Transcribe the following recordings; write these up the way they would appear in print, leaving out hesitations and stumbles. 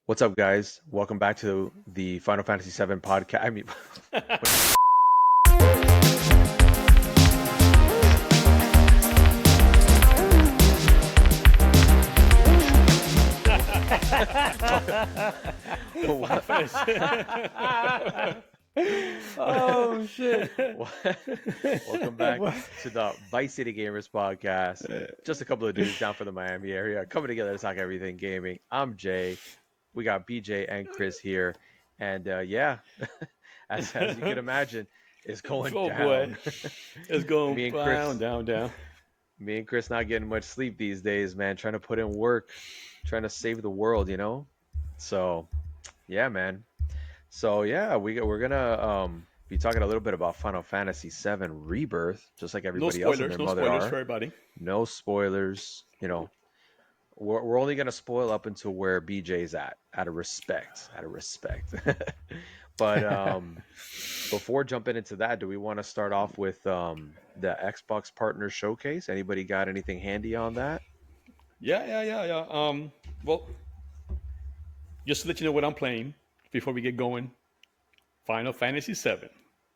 What's up, guys? Welcome back to the Final Fantasy VII podcast. I mean, The Final Fantasy. Oh shit! welcome back What? to the ViceCityGamerz podcast. Just a couple of dudes down from the Miami area coming together to talk everything gaming. I'm Jay. We got BJ and Chris here, and yeah, as you can imagine, it's going Oh boy, down. it's going me and down, Chris, down, down. me and Chris, not getting much sleep these days, man. Trying to put in work, trying to save the world. So yeah, man. So yeah, we're gonna be talking a little bit about Final Fantasy VII Rebirth, just like No everybody else and spoilers, their no mother spoilers for are. everybody. No spoilers. We're only gonna spoil up until where BJ's at, out of respect, out of respect. But before jumping into that, do we want to start off with the Xbox Partner Showcase? Anybody got anything handy on that? Yeah. Well, just to let you know what I'm playing before we get going, Final Fantasy VII,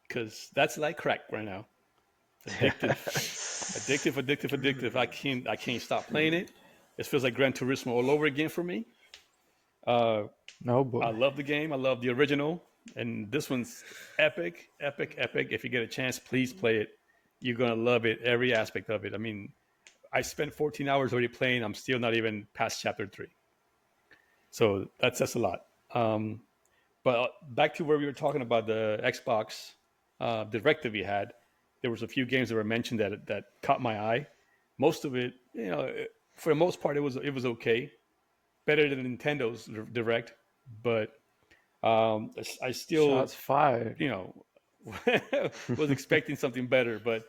because that's like crack right now. Addictive. I can't stop playing it. It feels like Gran Turismo all over again for me. Uh, No I boy. love the game. I love the original, and this one's epic. If you get a chance, please play it. You're gonna love it, every aspect of it. I mean, I spent 14 hours already playing. I'm still not even past chapter 3, so that says a lot. But back to where we were talking about the Xbox direct that we had, there was a few games that were mentioned that caught my eye. Most of it, for the most part, it was okay, better than Nintendo's direct, but I still, Shots fired. you know, was expecting something better. But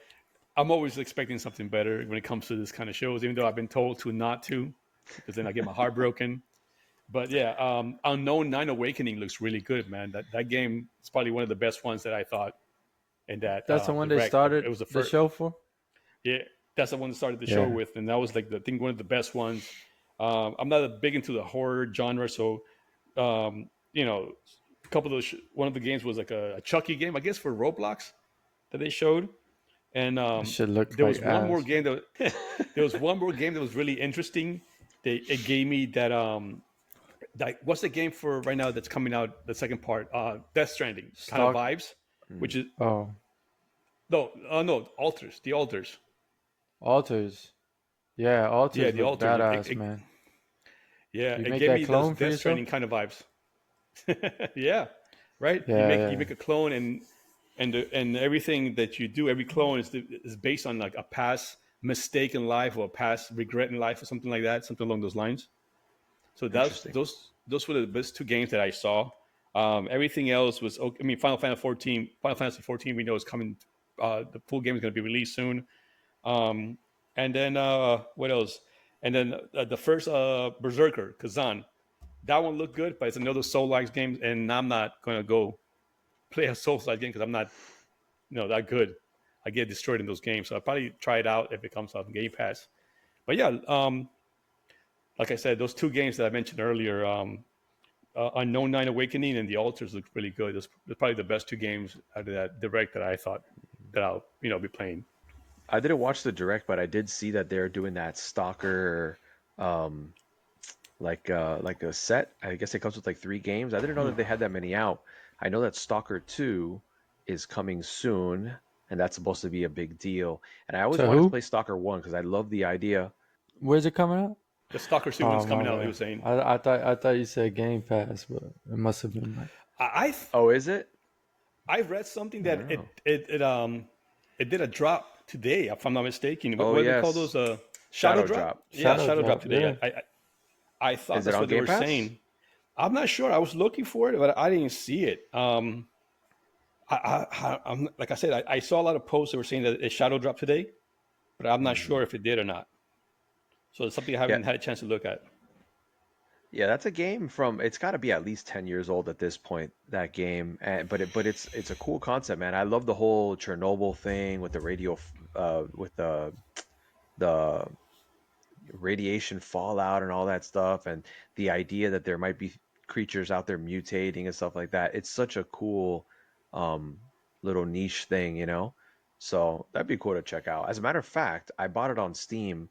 I'm always expecting something better when it comes to this kind of shows, even though I've been told to not to, because then I get my heart broken. But yeah, Unknown Nine Awakening looks really good, man. That game is probably one of the best ones that I thought. And that That's the one they direct, it started was the the first. show for. Yeah, that's the one that started the show Yeah. with, and that was like I think one of the best ones. I'm not a big into the horror genre, so a couple of those. One of the games was like a Chucky game, I guess, for Roblox that they showed, and That shit looked there like was one more ass. game that there was one more game that was really interesting. It gave me that what's the game for right now that's coming out, the second part, Death Stranding kind of Stock. vibes, which is Oh, no, altars, the altars. alters. Yeah, Yeah, alters the look altars. badass, man. Yeah, You it make gave that me those clone for Death yourself? Stranding kind of vibes. Yeah, right. You Yeah, make you yeah. make a clone, and everything that you do, every clone is based on like a past mistake in life or a past regret in life or something like that, something along those lines. So that's Interesting. those were the best two games that I saw. Everything else was okay. I mean, Final Fantasy 14, we know is coming. The full game is going to be released soon. Um, and then what else? And then the first Berserker Kazan, that one looked good, but it's another Soul-like game, and I'm not going to go play a Soul-like game because I'm not that good. I get destroyed in those games, so I'll probably try it out if it comes out in Game Pass. But yeah, like I said, those two games that I mentioned earlier, Unknown Nine Awakening and The Altars look really good. They're probably the best two games out of that direct that I thought that I'll be playing. I didn't watch the direct, but I did see that they're doing that stalker um like a set. I guess it comes with like 3 games. I didn't know that they had that many out. I know that Stalker 2 is coming soon, and that's supposed to be a big deal. And I always To wanted to who? play Stalker 1 because I love the idea. Where's it coming out? The Stalker Oh sequence my coming out. He bad. was saying, I thought you said Game Pass, but it must have been like. I Oh, is it? I read something that it Oh. it it um it did a drop today, if I'm not mistaken. What, Oh, what do they call yes. those? Shadow Shadow drop? Drop. Yeah, Shadow shadow drop drop, today. yeah. I thought Is it that's on what they Game were Pass? saying. I'm not sure. I was looking for it, but I didn't see it. I'm like I said, I saw a lot of posts that were saying that it shadow dropped today, but I'm not Mhm. sure if it did or not. So it's something I Yeah. haven't had a chance to look at. Yeah, that's a game from it's got to be at least 10 years old at this point, that game. And but it's a cool concept, man. I love the whole Chernobyl thing with the with the radiation fallout and all that stuff, and the idea that there might be creatures out there mutating and stuff like that. It's such a cool um, little niche thing, you know. So that'd be cool to check out. As a matter of fact, I bought it on Steam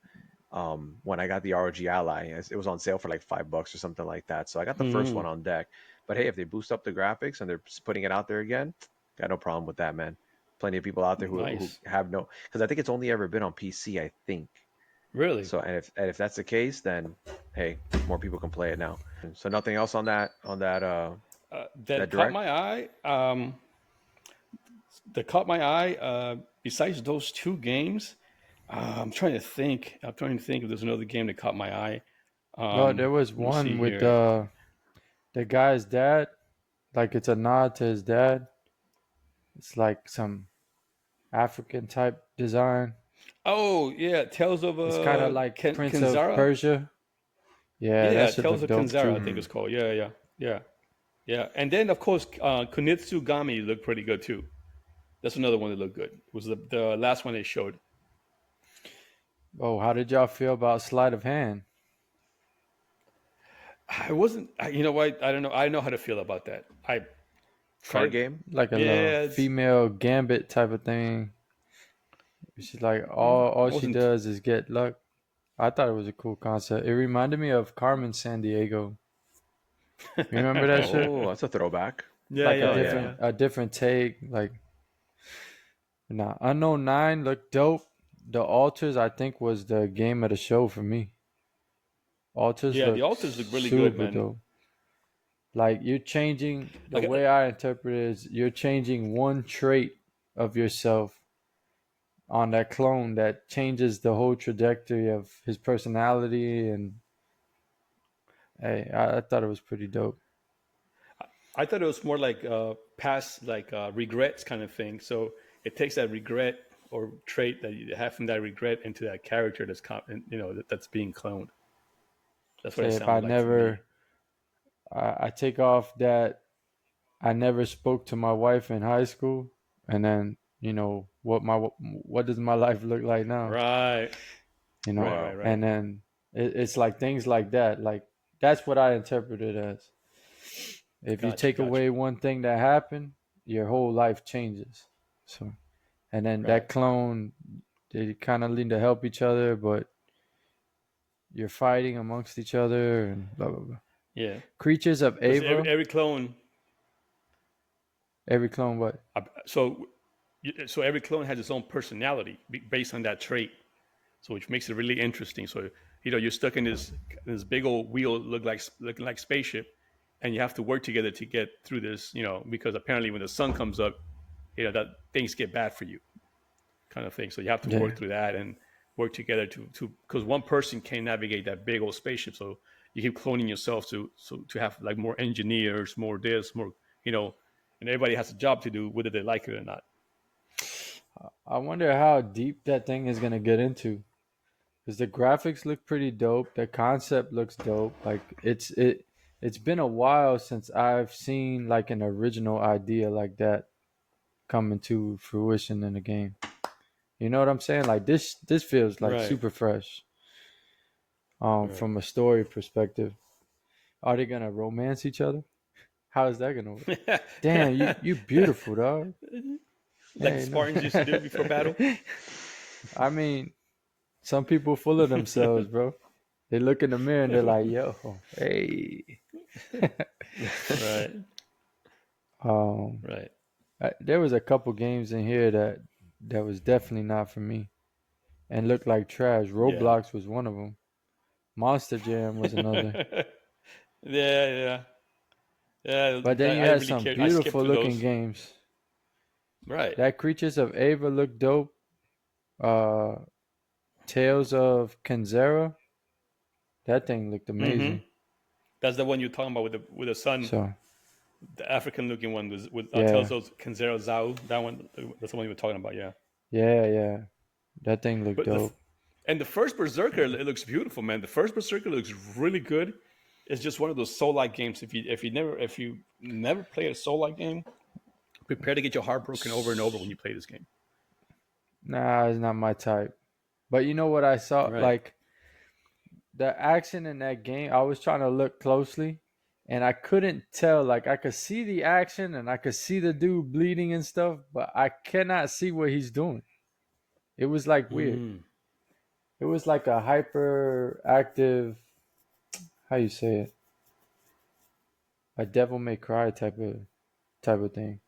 when I got the ROG Ally. It was on sale for like $5 or something like that. So I got the first one on deck. But hey, if they boost up the graphics and they're putting it out there again, got no problem with that, man. Plenty of people out there who Nice. have no, because I think it's only ever been on PC, I think. Really? So and if that's the case, then hey, more people can play it now. So nothing else on that That caught direct. my eye. That caught my eye. Besides those two games, I'm trying to think. I'm trying to think if there's another game that caught my eye. Well, there was Let me see one with here. the guy's dad. Like it's a nod to his dad. It's like some African type design. Oh yeah, Tales of It's kind of like Prince of Kenzara. Persia. Yeah, that Yeah, should Tales look of dope Kenzara, I too. think Hmm. it's called. Yeah. And then of course, Kunitsu Gami looked pretty good too. That's another one that looked good. It was the last one they showed. Oh, how did y'all feel about sleight of hand? I wasn't. You know what? I don't know. I don't know how to feel about that. I Card kind of. game. Like a little Yeah, it's. female gambit type of thing. She's like I all she wasn't. does is get luck. I thought it was a cool concept. It reminded me of Carmen San Diego. You remember that shit? Oh, that's a throwback. Yeah, Like yeah, yeah, yeah. a different take. Like nah, Unknown Nine looked dope. The Altars I think was the game of the show for me. Altars Yeah, the look altars look really good, super man. dope. Like you're changing the Like, way I interpret it is you're changing one trait of yourself on that clone that changes the whole trajectory of his personality and hey, I thought it was pretty dope. I thought it was more like past, like regrets kind of thing. So it takes that regret or trait that you have from that regret into that character that's being cloned. That's what it Say if I sounded like to me. never I take off that I never spoke to my wife in high school and then what does my life look like now? Right, You know, right, Wow. right, right. and then it's like things like that. Like that's what I interpret it as. If you Got you, take got you. away one thing that happened, your whole life changes. So, and then Right. that clone, they kind of need to help each other, but you're fighting amongst each other and blah blah blah. Yeah. Creatures of Because every, Ava, every clone, every clone, what? so so every clone has its own personality based on that trait. So which makes it really interesting. So you're stuck in this big old wheel looking like spaceship, and you have to work together to get through this. Because apparently when the sun comes up, that things get bad for you, kind of thing. So you have to Yeah, work through that and work together to because one person can't navigate that big old spaceship. So you keep cloning yourself to have like more engineers, more this, more and everybody has a job to do whether they like it or not. I wonder how deep that thing is gonna get into. Because the graphics look pretty dope. The concept looks dope. Like it's been a while since I've seen like an original idea like that coming to fruition in a game. You know what I'm saying? Like this feels like Right. super fresh. Right. From a story perspective. Are they gonna romance each other? How is that gonna work? Damn, you beautiful dog. Like the Hey, no. Spartans used to do before battle. I mean, some people full of themselves, bro. They look in the mirror and they're like, "Yo, hey." Right. um, Right. there was a couple games in here that was definitely not for me and looked like trash. Yeah. Roblox was one of them. Monster Jam was another. Yeah. Yeah. Yeah. But then you I had really some cared. I skipped beautiful through looking those. games. Right. That Creatures of Ava looked dope. Uh, Tales of Kenzera, that thing looked Mm-hmm. amazing. That's the one you're talking about with the sun, So the African looking one was with yeah, Telzo's Kenzero Zao. That one. That's the one you were talking about. Yeah. yeah, that thing looked But dope. and the first Berserker, it looks beautiful, man. The first Berserker looks really good. It's just one of those soul-like games. If you never played a soul-like game, prepare to get your heart broken over and over when you play this game. Nah, it's not my type. But you know what I saw? Right. Like the action in that game, I was trying to look closely, and I couldn't tell. Like I could see the action and I could see the dude bleeding and stuff, but I cannot see what he's doing. It was like weird. Mm, It was like a hyperactive, how you say it, a Devil May Cry type of thing.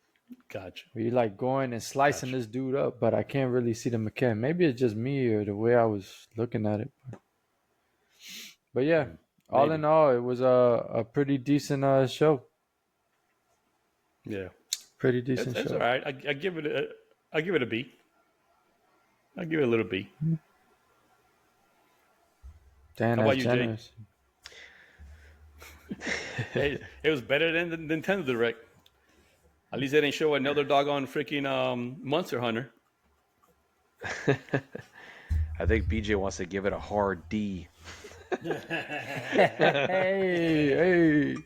gotcha. Where you're like going and slicing Gotcha. this dude up, but I can't really see the mechanic. Maybe it's just me or the way I was looking at it. But yeah, all Maybe. in all, it was a pretty decent show. Yeah. Pretty decent It's show. all right. I give it a B. I give it a little B. Damn, How that's about you, Jay? generous. Hey, it was better than the Nintendo Direct. At least they didn't show another doggone freaking Monster Hunter. I think BJ wants to give it a hard D. hey.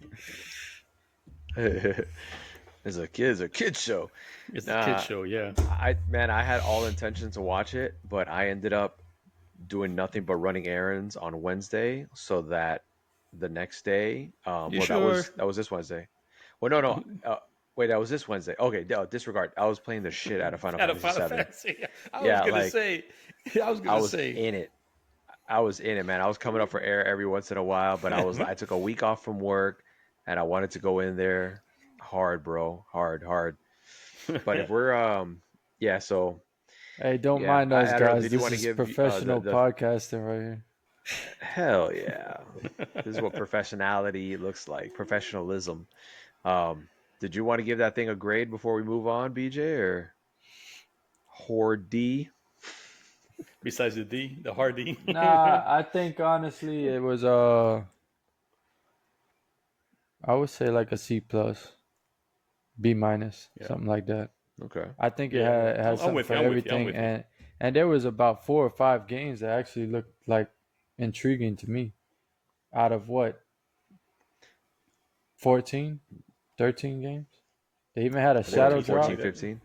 It's a kid show. It's a kid show, yeah. I had all intention to watch it, but I ended up doing nothing but running errands on Wednesday, so that the next day, You well, sure? that was this Wednesday. Well, no, wait, that was this Wednesday. Okay, no, disregard. I was playing the shit out of Final Out of Fantasy Final VII. Fantasy. I Yeah, was gonna like say. I was I gonna was say. in it. I was in it, man. I was coming up for air every once in a while, but I took a week off from work, and I wanted to go in there hard, bro, hard. But if we're yeah, so Hey, don't yeah, mind us, I don't know. guys. Did you This want to is give professional the podcasting right here. hell yeah? This is what professionality looks like, professionalism. Did you want to give that thing a grade before we move on, BJ, or D? Besides the D, the hard D. Nah, I think honestly it was I would say like a C plus, B minus, Yeah. something like that. Okay. I think Yeah. it had I'm something with for you. I'm with you. I'm everything, with you. and there was about 4 or 5 games that actually looked like intriguing to me. Out of what, 14, 13 games? They even had a I think it was shadow like drop, 14, 15.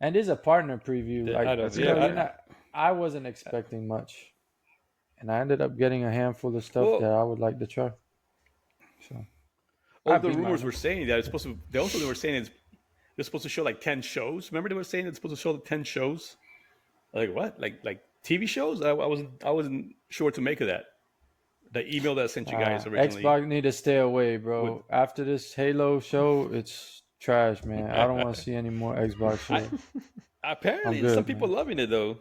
and there's a partner preview. Like That's you know, good. you're not. I wasn't expecting much, and I ended up getting a handful of stuff Well, that I would like to try. So all I'd the be rumors minus. were saying that it's supposed to. They were saying they're supposed to show like 10 shows. Remember they were saying it's supposed to show the 10 shows. Like what? Like TV shows? I wasn't sure what to make of that. The email that I sent you guys originally. Xbox need to stay away, bro. After this Halo show, it's trash, man. I don't want to see any more Xbox shows. Apparently, I'm good, some people man. loving it though.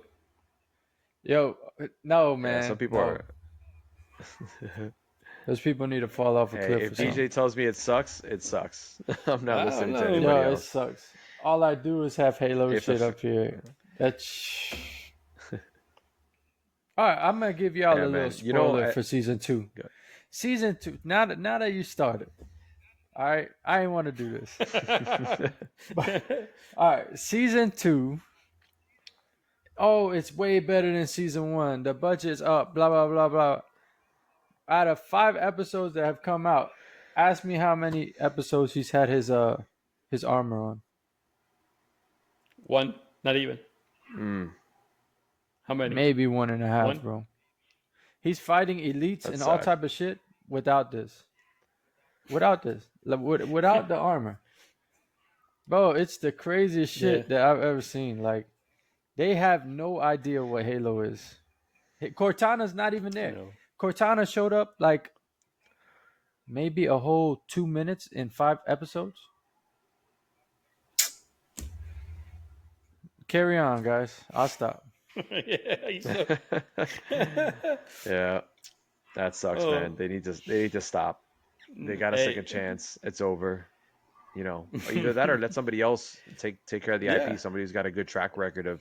Yo, no, Yeah, man. some people no. are. Those people need to fall off a Hey, cliff if or something. BJ tells me it sucks, it sucks. I'm not I listening don't to know. anybody Yo, it else. sucks. All I do is have Halo If shit a up here. That's. All right, I'm gonna give y'all Yeah, a little man. spoiler for season 2. Good. Season 2. Now that you started, all right. I didn't want to do this. But, all right, season 2. Oh, it's way better than season 1. The budget's up. Blah blah blah blah. Out of 5 episodes that have come out, ask me how many episodes he's had his armor on. One, not even. How many? Maybe 1.5, One? bro. He's fighting elites That's and all sad. type of shit without this. Without the armor. Bro, it's the craziest shit that I've ever seen. Like, they have no idea what Halo is. Cortana's not even there. No. Cortana showed up like maybe a whole 2 minutes in 5 episodes. Carry on, guys. I'll stop. Yeah, that sucks, man. They need to stop. They got a second chance. It's over. You know, either that or let somebody else take care of the IP. Somebody who's got a good track record of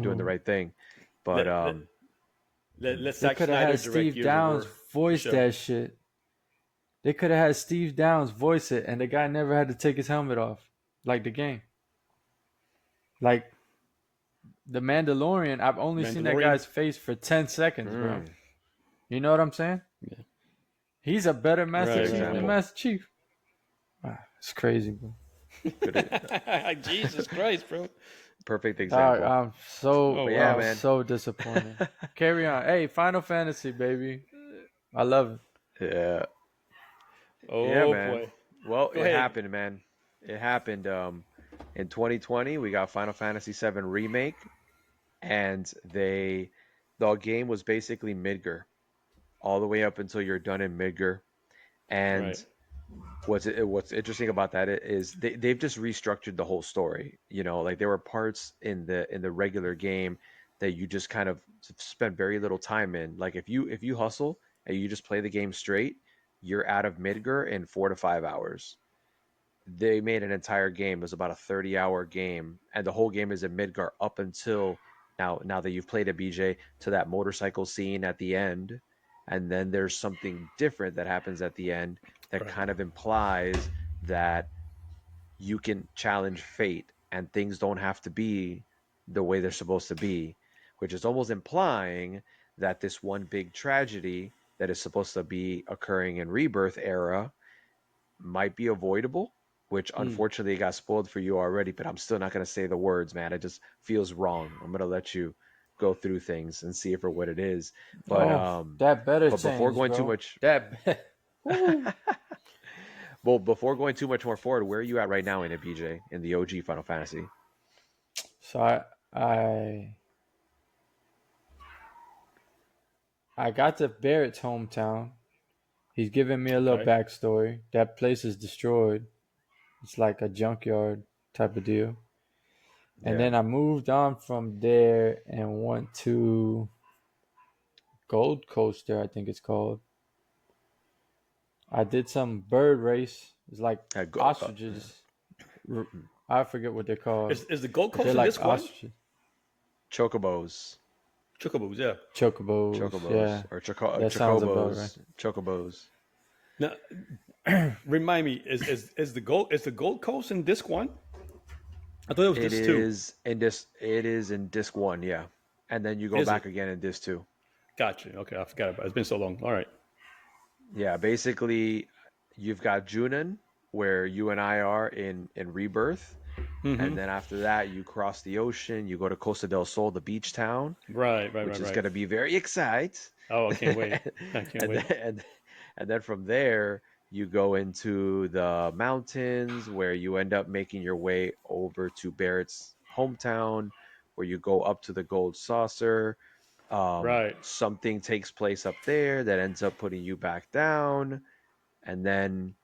doing the right thing. But let's they could have had Steve Downs voice that shit. They could have had Steve Downs voice it, and the guy never had to take his helmet off, like the game. Like the Mandalorian, I've only seen that guy's face for 10 seconds, bro. You know what I'm saying? Yeah. He's a better Master Chief Right. than Master Chief. It's crazy, bro. Jesus Christ, bro. Perfect example. I'm so disappointed. Carry on. Hey, Final Fantasy, baby. I love it. Yeah. Yeah, Oh man. boy. Well, Go it ahead. happened, man. It happened. In 2020, we got Final Fantasy VII Remake, and the game was basically Midgar all the way up until you're done in Midgar. Right. And what's interesting about that is they've just restructured the whole story. You know, like there were parts in the regular game that you just kind of spent very little time in. Like if you hustle and you just play the game straight, you're out of Midgar in 4 to 5 hours. They made an entire game. It was about a 30-hour game, and the whole game is in Midgar up until now. Now that you've played a BJ, to that motorcycle scene at the end, and then there's something different that happens at the end that Right. kind of implies that you can challenge fate and things don't have to be the way they're supposed to be, which is almost implying that this one big tragedy that is supposed to be occurring in Rebirth era might be avoidable, which Hmm. unfortunately got spoiled for you already, but I'm still not going to say the words, man. It just feels wrong. I'm going to let you go through things and see it for what it is. But Oh, that better before change, going too bro. much Woo. well, before going too much more forward, where are you at right now in a BJ in the OG Final Fantasy? So I I got to Barrett's hometown. He's giving me a little Okay. backstory. That place is destroyed. It's like a junkyard type of deal. And Yeah. then I moved on from there and went to Gold Coaster, I think it's called. I did some bird race. It's like Go, ostriches. I forget what they're called, Is the Gold but they're Coast in like this one? ostriches. chocobos, Chocobos, yeah. Chocobos, chocobos, yeah. or That sounds about right. chocobos. Now, remind me, is the Gold Coast in disc one? I thought it was It disc two. is in this. It is in disc one, yeah, and then you go Is it? back again in disc two. Gotcha. Okay, I forgot about it. It's been so long. All right. Yeah, basically, you've got Junon, where you and I are in Rebirth, and Mm-hmm. then after that, you cross the ocean. You go to Costa del Sol, the beach town, Right, right, right, which is right. going to be very exciting. Oh, I can't wait. and I can't then, wait. and then from there, you go into the mountains, where you end up making your way over to Barrett's hometown, where you go up to the Gold Saucer. Right. Something takes place up there that ends up putting you back down, and then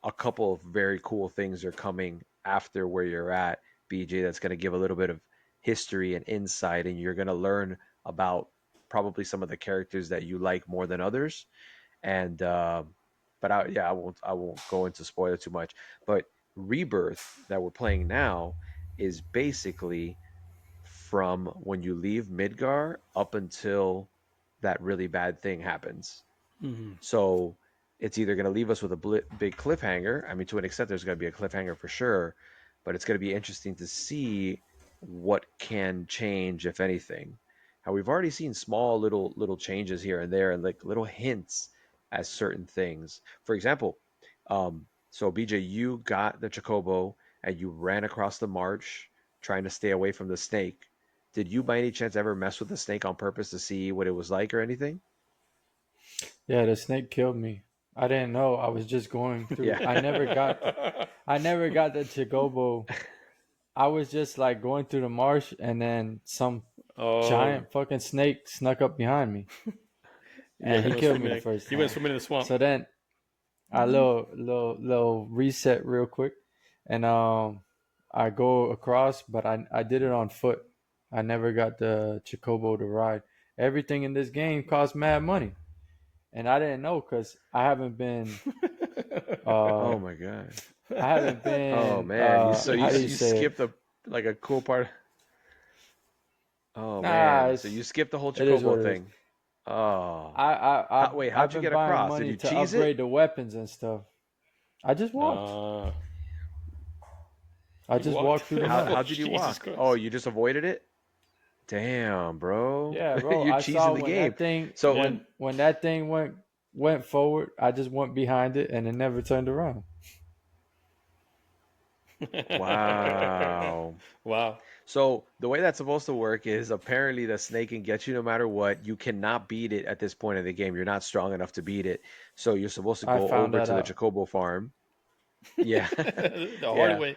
a couple of very cool things are coming after where you're at, BJ, that's going to give a little bit of history and insight, and you're going to learn about probably some of the characters that you like more than others. And but I won't go into spoiler too much. But Rebirth that we're playing now is basically from when you leave Midgar up until that really bad thing happens. Mm-hmm. So it's either going to leave us with a big cliffhanger. I mean, to an extent, there's going to be a cliffhanger for sure, but it's going to be interesting to see what can change, if anything. How we've already seen small little changes here and there, and like little hints as certain things. For example, so BJ, you got the Chocobo and you ran across the marsh trying to stay away from the snake. Did you by any chance ever mess with the snake on purpose to see what it was like or anything? Yeah, the snake killed me. I didn't know. I was just going through. Yeah. I never got the Chigobo. I was just like going through the marsh, and then some Oh, giant fucking snake snuck up behind me, Yeah, and he he went killed me the swimming. first He went time. swimming in the swamp. So then I little reset real quick, and I go across, but I did it on foot. I never got the Chocobo to ride. Everything in this game costs mad money, and I didn't know because uh oh my god. I haven't Oh been man, how do you you say it? skipped a like a cool part. Oh Nah, man, so it's you skipped the whole it is what Chocobo it is. thing. Oh, wait, how'd I've you been get buying across? Did money you to cheese it? upgrade the weapons and stuff. I just walked. uh, I you just walked. walked through the How mud. how'd you Jesus walk? Oh, Christ. you just avoided it? Damn, bro, Yeah, bro. you're I saw cheesing the game. So Yeah. when that thing went forward, I just went behind it and it never turned around. Wow. Wow. So the way that's supposed to work is apparently the snake can get you no matter what. You cannot beat it at this point in the game. You're not strong enough to beat it. So you're supposed to I go found over that to the out. Chocobo farm. Yeah. The hard Yeah. way.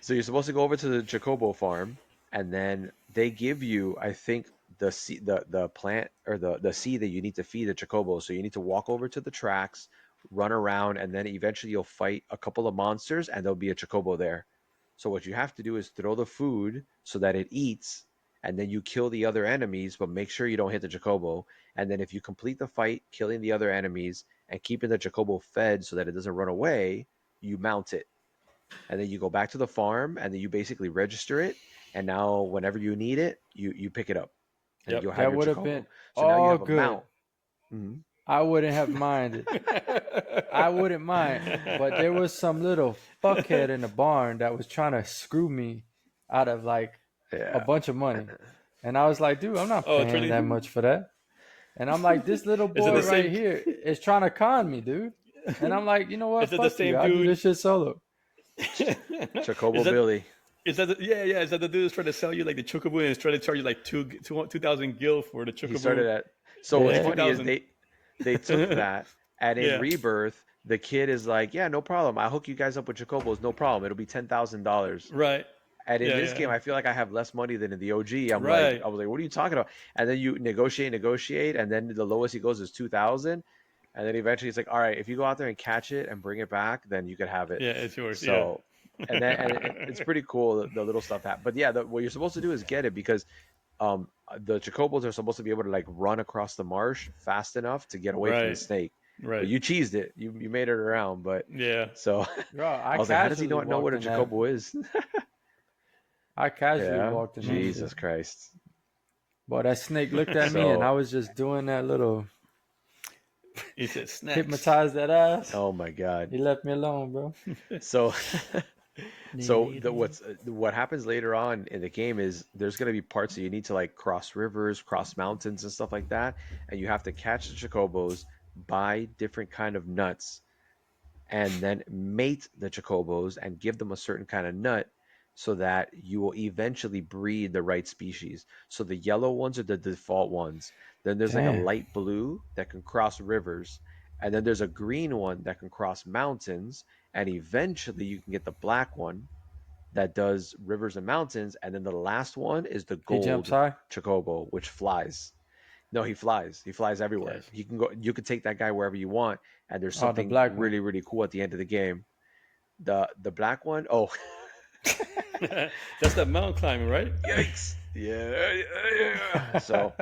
So you're supposed to go over to the Chocobo farm, and then they give you, I think, the plant or the seed that you need to feed the Chocobo. So you need to walk over to the tracks, run around, and then eventually you'll fight a couple of monsters, and there'll be a Chocobo there. So what you have to do is throw the food so that it eats, and then you kill the other enemies, but make sure you don't hit the Chocobo. And then if you complete the fight, killing the other enemies and keeping the Chocobo fed so that it doesn't run away, you mount it, and then you go back to the farm and then you basically register it, and now whenever you need it, you pick it up and Yep. you'll have That your would have been Chocobo. So now you all have a good. mount. Mhm. I wouldn't have minded. I wouldn't mind. But there was some little fuckhead in the barn that was trying to screw me out of like a Yeah. bunch of money. And I was like, dude, I'm not Oh, paying that trading. much for that. And I'm like, this little Is it boy the right same? here is trying to con me, dude. And I'm like, you know what? Is it the Fuck you. same I'll do dude? this shit solo. Is Chocobo that Billy. is that yeah, yeah? Is that the dude who's trying to sell you like the chocobo and is trying to charge you like 2,000 gil for the He chocobo? started at. So what's Like Yeah. two funny is thousand. they took that, and in Yeah. Rebirth the kid is like, yeah, no problem, I'll hook you guys up with Chocobos, no problem, it'll be $10,000. Right. And in Yeah. this game, Yeah. I feel like I have less money than in the OG. I'm like, Right. I was like, what are you talking about? And then you negotiate, and then the lowest he goes is 2,000. And then eventually it's like, all right, if you go out there and catch it and bring it back, then you could have it. Yeah. It's yours. Yeah. So, and it's pretty cool, the little stuff that. But yeah, what you're supposed to do is get it because the Chocobos are supposed to be able to like run across the marsh fast enough to get away from the Right. snake. But Right. you cheesed it. You made it around. But Yeah. so Bro, I I was like, how does he casually not know what walked a in that. Chocobo is? I casually Yeah, walked in that shit. Jesus Christ. Boy, that snake looked at me and I So, was just doing that little He said snacks. hypnotize that ass. oh my God. He left me alone, bro. So, so Lady. what happens later on in the game is there's gonna be parts that you need to like cross rivers, cross mountains, and stuff like that, and you have to catch the chocobos, buy different kind of nuts, and then mate the chocobos and give them a certain kind of nut so that you will eventually breed the right species. So the yellow ones are the default ones. Then there's like a Damn. light blue that can cross rivers. And then there's a green one that can cross mountains. And eventually you can get the black one that does rivers and mountains. And then the last one is the He jumps gold high. chocobo, which flies. No, he flies. He flies everywhere. Yes. He can go. You can take that guy wherever you want. And there's Oh, the something black one. really, really cool at the end of the game. The black one. Oh, That's that mountain climbing, right? yikes! Yeah, yeah. So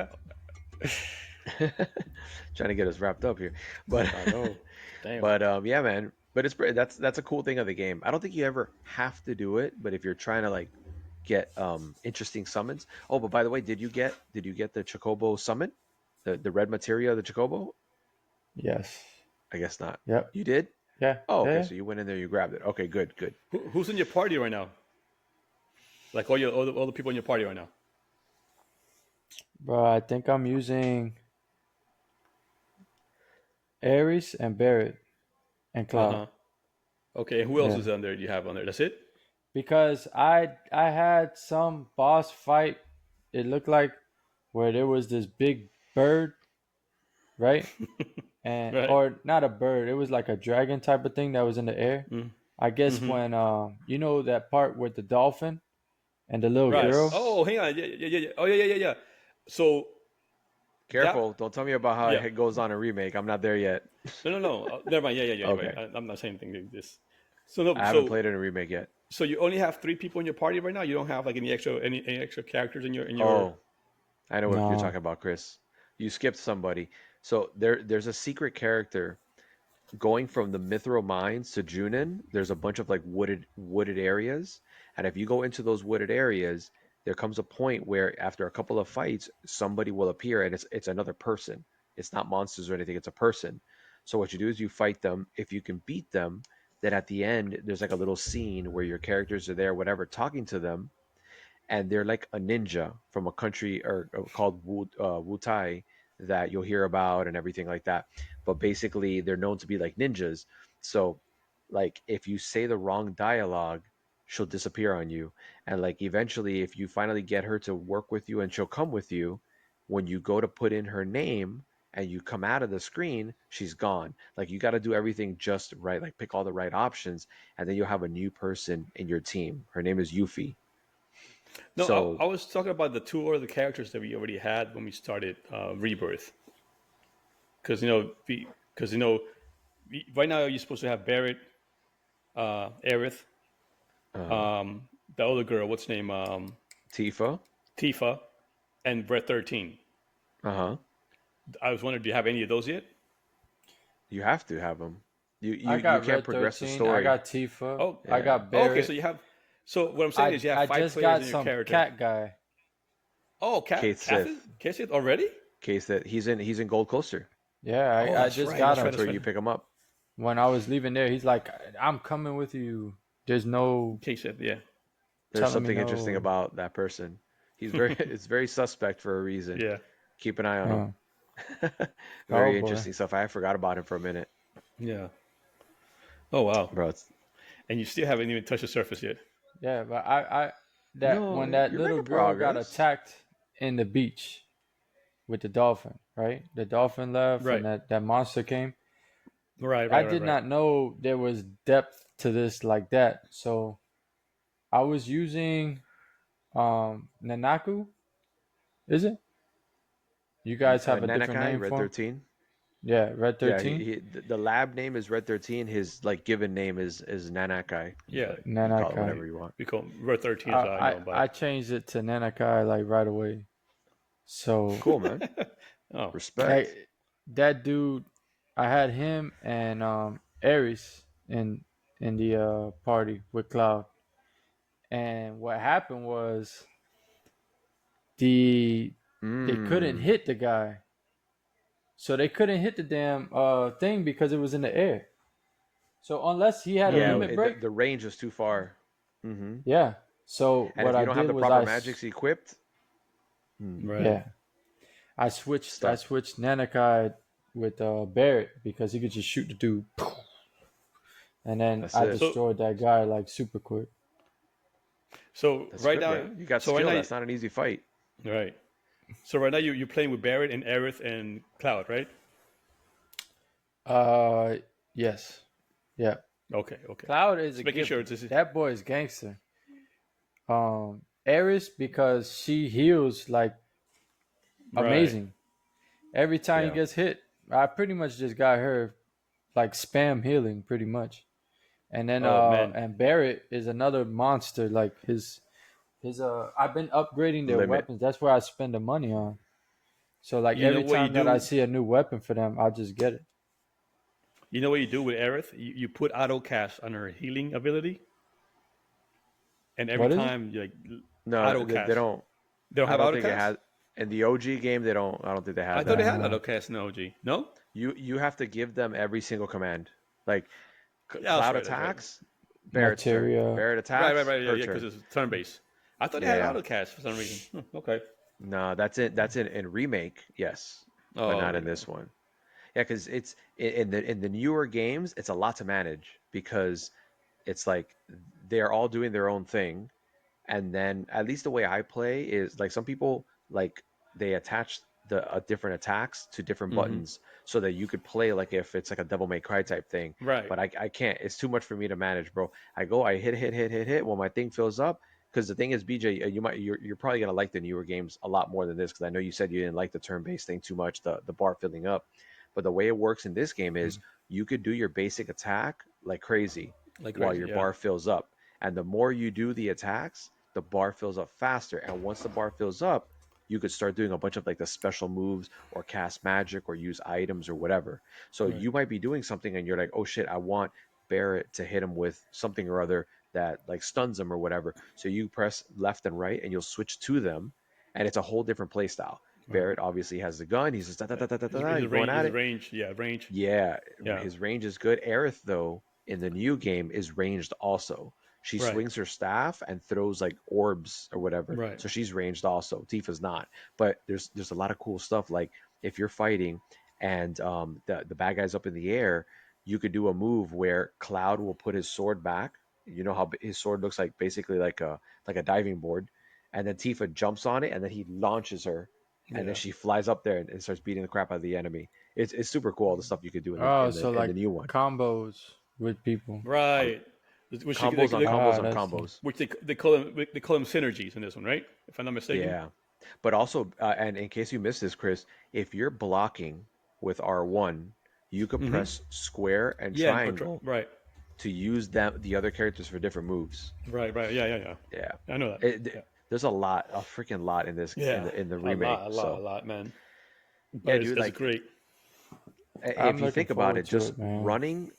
trying to get us wrapped up here, but I know. Damn. yeah, man. But it's that's a cool thing of the game. I don't think you ever have to do it, but if you're trying to like get interesting summons. Oh, but by the way, did you get the Chocobo summon? The red materia of the Chocobo? Yes. I guess not. Yep. You did? Yeah. Oh, okay. Yeah. So you went in there, you grabbed it. Okay, good, good. Who's in your party right now? Like all the people in your party right now. Bro, I think I'm using Ares and Barrett and Uh Cloud. huh. Okay. Who else Yeah. is on there? You have on there? That's it. Because I had some boss fight, it looked like, where there was this big bird, right? And Right. or not a bird, it was like a dragon type of thing that was in the air. I guess Mm-hmm. when you know that part with the dolphin and the little Right. girl. Yes. Oh, hang on. Yeah, yeah, yeah, yeah. Oh, yeah, yeah, yeah, yeah. So that. Careful. Don't tell me about how Yeah. it goes on a remake. I'm not there yet. No, no, no. Never mind. Yeah, yeah, yeah. You're right. Okay. I'm not saying anything like this. So no. I haven't So played in a remake yet. so you only have three people in your party right now. You don't have like any extra characters in your. Oh, I know what you're No. talking about, Chris. You skipped somebody. So there's a secret character going from the Mithril mines to Junin. There's a bunch of like wooded areas, and if you go into those wooded areas, there comes a point where after a couple of fights, somebody will appear, and it's another person. It's not monsters or anything. It's a person. So what you do is you fight them. If you can beat them, then at the end there's like a little scene where your characters are there, whatever, talking to them, and they're like a ninja from a country or called Wutai that you'll hear about and everything like that. But basically, they're known to be like ninjas. So, like, if you say the wrong dialogue, she'll disappear on you. And like eventually, if you finally get her to work with you and she'll come with you, when you go to put in her name and you come out of the screen, she's gone. Like you got to do everything just right, like pick all the right options, and then you'll have a new person in your team. Her name is Yuffie. No, So I was talking about the two other characters that we already had when we started Rebirth. Because right now you're supposed to have Barrett, Aerith, uh, the other girl, what's her name, Tifa, Tifa, and Red 13. uh-huh. I was wondering, do you have any of those yet? You have to have them. You I you got can't Red progress the 13. I story. got Tifa. Oh, I Yeah. got okay. So Barrett. you have. So what I'm saying I is you have I five just players got in your some character. cat guy. Oh, Kate Sith. Catherine already? Case that he's in Gold Coaster. Yeah, Oh, I that's just right. got That's right. him. That's That's where you right. pick him up. When I was leaving there, he's like, "I'm coming with you." There's no Catherine, yeah. There's telling me something interesting no. about that person. He's very it's very suspect for a reason. Yeah. Keep an eye on Oh, him. oh Very boy. interesting stuff. I forgot about him for a minute, Yeah. Oh wow. bro. And you still haven't even touched the surface yet. Yeah, but I that No, when that you're little making girl got progress. attacked in the beach with the dolphin, right? The dolphin left and Right. that monster came. Right. I Right. Right. did Right. not know there was depth to this like that. So I was using Nanaku, is it? You guys have a different Nanakai, name Red for him? 13. Yeah, Red Yeah, 13. the lab name is Red 13. His like given name is Nanakai, Yeah. but you can call it Nanakai. whatever you want. We call Red 13 is I, how I I know him by. I changed it to Nanakai like right away. So Cool, man. Oh. that Respect. that dude, I had him and Ares in the party with Cloud. And what happened was the they couldn't Mm. hit the guy. So they couldn't hit the damn thing because it was in the air. So unless he had a Yeah, limit break, the range is too far. yeah. So And what if you I don't have did the was proper magics equipped, Right. yeah, I stuck. switched Nanakai with Barrett because he could just shoot the dude, and then That's I it. So destroyed that guy like super quick. so That's right good, now man. You got so right skill. now That's not an easy fight. right. So right now you're playing with Barrett and Aerith and Cloud, right? Uh, yes, yeah. Okay. Okay. Cloud is a Just making sure given. this is That boy is gangster. Eris because she heals like right. amazing. Every time he Yeah. gets hit, I pretty much just got her like spam healing pretty much. And then Oh man. and Barrett is another monster. Like his I've been upgrading their Limit. weapons. That's where I spend the money on. So like You know every what you time that I do? see a new weapon for them, I'll just get it. You know what you do with Aerith? You put auto cast on her healing ability, and every What is it? time you like No, auto they cast. don't. They don't I have don't auto think it cast? has. In the OG game, they don't. I don't think they I have thought they that. had Uh, auto cast in OG. No? You have to give them every single command. Like Yeah, that's Cloud right. That's right. attacks, Barrett's turn. Materia. Barrett Right, right, attacks, right. Yeah, her yeah, because turn. it's turn based. I thought they Yeah, had yeah. auto cast for some reason. Okay. No, that's in remake, yes, but Oh, not okay, in okay. this one. Yeah, because it's in the newer games, it's a lot to manage because it's like they're all doing their own thing, and then at least the way I play is like some people like they attach the different attacks to different Mm-hmm. buttons so that you could play like if it's like a Devil May Cry type thing. Right. But I can't. It's too much for me to manage, bro. I hit. When my thing fills up, because the thing is, BJ, you're probably gonna like the newer games a lot more than this because I know you said you didn't like the turn-based thing too much, the bar filling up. But the way it works in this game is you could do your basic attack like crazy Like while crazy, your yeah. bar fills up. And the more you do the attacks, the bar fills up faster. And once the bar fills up, you could start doing a bunch of like the special moves or cast magic or use items or whatever. So Right. you might be doing something and you're like, oh shit, I want Barrett to hit him with something or other that like stuns him or whatever. So you press left and right and you'll switch to them. And it's a whole different play style. Right. Barrett obviously has the gun. He's just da, da, Yeah. da, da, da, His, da, his you're going range, at his it. range, yeah, range, Yeah, yeah. his range is good. Aerith, though, in the new game is ranged also. She Right, swings her staff and throws like orbs or whatever. right, So she's ranged also. Tifa's not. But there's a lot of cool stuff. Like if you're fighting and the bad guy's up in the air, you could do a move where Cloud will put his sword back You know how his sword looks like basically like a diving board, and then Tifa jumps on it, and then he launches her, and then Yeah. she flies up there and starts beating the crap out of the enemy. It's super cool all the stuff you could do Oh, so in the like new one. combos with people. Uh, Right. Which Combos on combos Ah, on that's combos. which they call them synergies in this one, right? If I'm not mistaken. Yeah, but also, and in case you missed this, Chris, if you're blocking with R1, you could Mm-hmm. press square and Yeah. triangle Right. to use the other characters for different moves. Right. Right. Yeah. Yeah. Yeah. Yeah, I know that. it, Yeah. there's a lot, a freaking lot in this Yeah. in the A remake. lot. A lot. A So lot, man. yeah, But dude, it's like great. I'm if you looking think about forward it, to just it, man. running.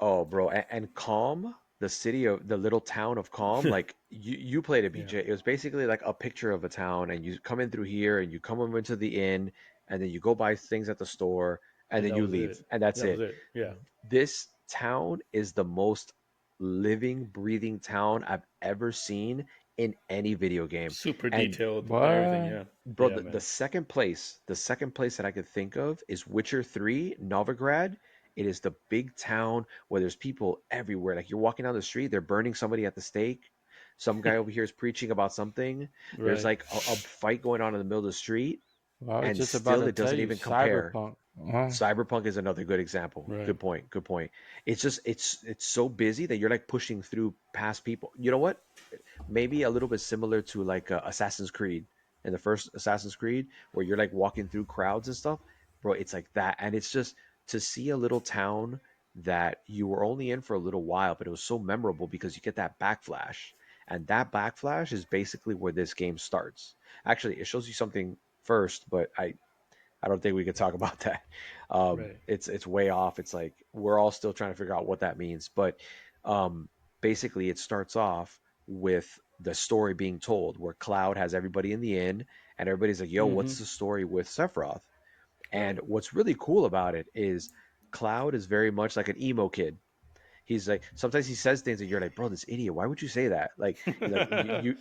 Oh, bro, and Calm, the city of the little town of Calm, like you played a Yeah. BJ. It was basically like a picture of a town, and you come in through here, and you come over into the inn, and then you go buy things at the store, and And then that you was leave, it. and that's That was it. it. Yeah. This town is the most living, breathing town I've ever seen in any video game. Super And detailed. Everything. What? Yeah. bro, Yeah, man. the second place that I could think of is Witcher 3, Novigrad. It is the big town where there's people everywhere. Like you're walking down the street, they're burning somebody at the stake. Some guy over here is preaching about something. There's Right. like a fight going on in the middle of the street, Well, I was and just about still to it tell doesn't you, even compare. Cyberpunk. Uh, Cyberpunk is another good example. Right. Good point. Good point. It's just it's so busy that you're like pushing through past people. You know what? Maybe a little bit similar to like Assassin's Creed in the first Assassin's Creed, where you're like walking through crowds and stuff, bro. It's like that, and it's just to see a little town that you were only in for a little while, but it was so memorable because you get that backflash, and that backflash is basically where this game starts. Actually, it shows you something first, but I don't think we could talk about that. Right. It's way off. It's like we're all still trying to figure out what that means. But um, basically, it starts off with the story being told, where Cloud has everybody in the inn, and everybody's like, "Yo, Mm-hmm. what's the story with Sephiroth?" And Right. what's really cool about it is Cloud is very much like an emo kid. He's like sometimes he says things and you're like, bro, this idiot. Why would you say that? Like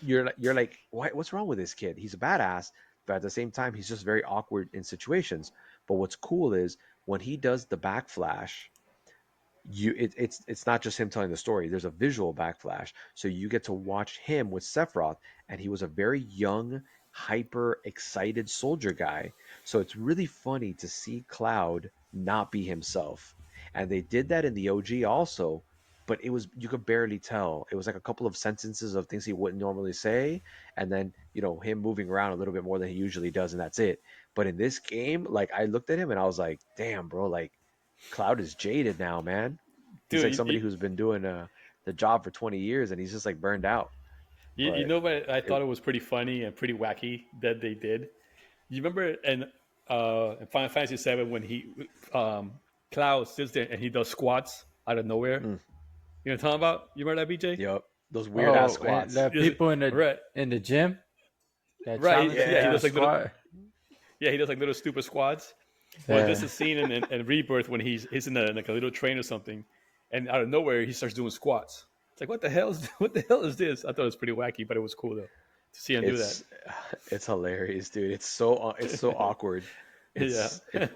you're like, what's wrong with this kid? He's a badass, but at the same time, he's just very awkward in situations. But what's cool is when he does the backflash, it's not just him telling the story. There's a visual backflash, so you get to watch him with Sephiroth, and he was a very young, hyper excited soldier guy. So it's really funny to see Cloud not be himself, and they did that in the OG also. But it was you could barely tell. It was like a couple of sentences of things he wouldn't normally say, and then him moving around a little bit more than he usually does, and that's it. But in this game, like I looked at him and I was like, damn, bro, like Cloud is jaded now, man. He's like Dude, somebody who's been doing the job for 20 years and he's just like burned out. you But know what I it, thought it was pretty funny and pretty wacky that they did? You remember in Final Fantasy VII when Cloud sits there and he does squats out of nowhere? mm, You know what I'm talking about? You remember that, BJ? yep, those weird ass oh, and squats. the people Right. in the gym that Right. challenge him Yeah, he to a Yeah, does like little. squat. Yeah, he does like little stupid squats. Well, Yeah. this is scene in Rebirth when he's in like a little train or something, and out of nowhere he starts doing squats. It's like what the hell is what the hell is this? I thought it was pretty wacky, but it was cool though to see him do that. it's it's hilarious, dude. It's so awkward. Yeah, It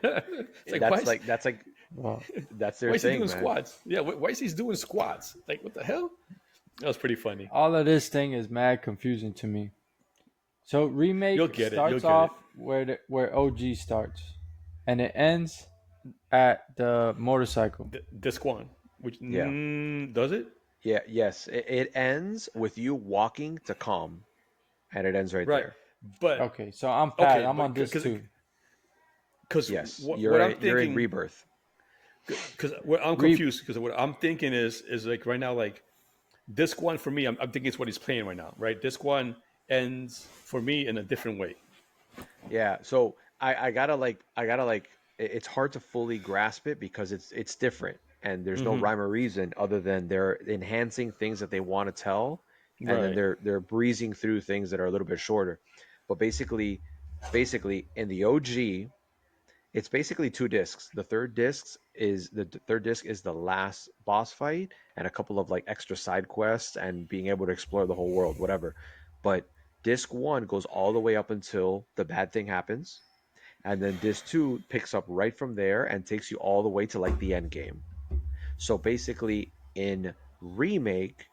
it's like why is that's like Well, that's why their is he thing, doing man. squats? Yeah, why is he doing squats? Like what the hell? That was pretty funny. all of this thing is mad confusing to me. So You'll remake get it. You'll starts get it. off where OG starts, and it ends at the motorcycle. Disc one, which Yeah, does it? yeah, yes. It ends with you walking to calm, and it ends right Right, there. but Okay, so I'm past. okay, I'm but on this too. because Yes, what I'm you're in thinking. rebirth. Because what I'm Re- confused because what I'm thinking is like right now like disc one for me I'm thinking it's what he's playing right now, right? Disc one ends for me in a different way. Yeah, so I gotta like it's hard to fully grasp it because it's different and there's no Mm-hmm. rhyme or reason other than they're enhancing things that they want to tell and then Right. they're breezing through things that are a little bit shorter. But basically in the OG, it's basically two discs. The third disc is the last boss fight and a couple of like extra side quests and being able to explore the whole world, whatever. But disc one goes all the way up until the bad thing happens, and then disc two picks up right from there and takes you all the way to like the end game. So basically, in Remake,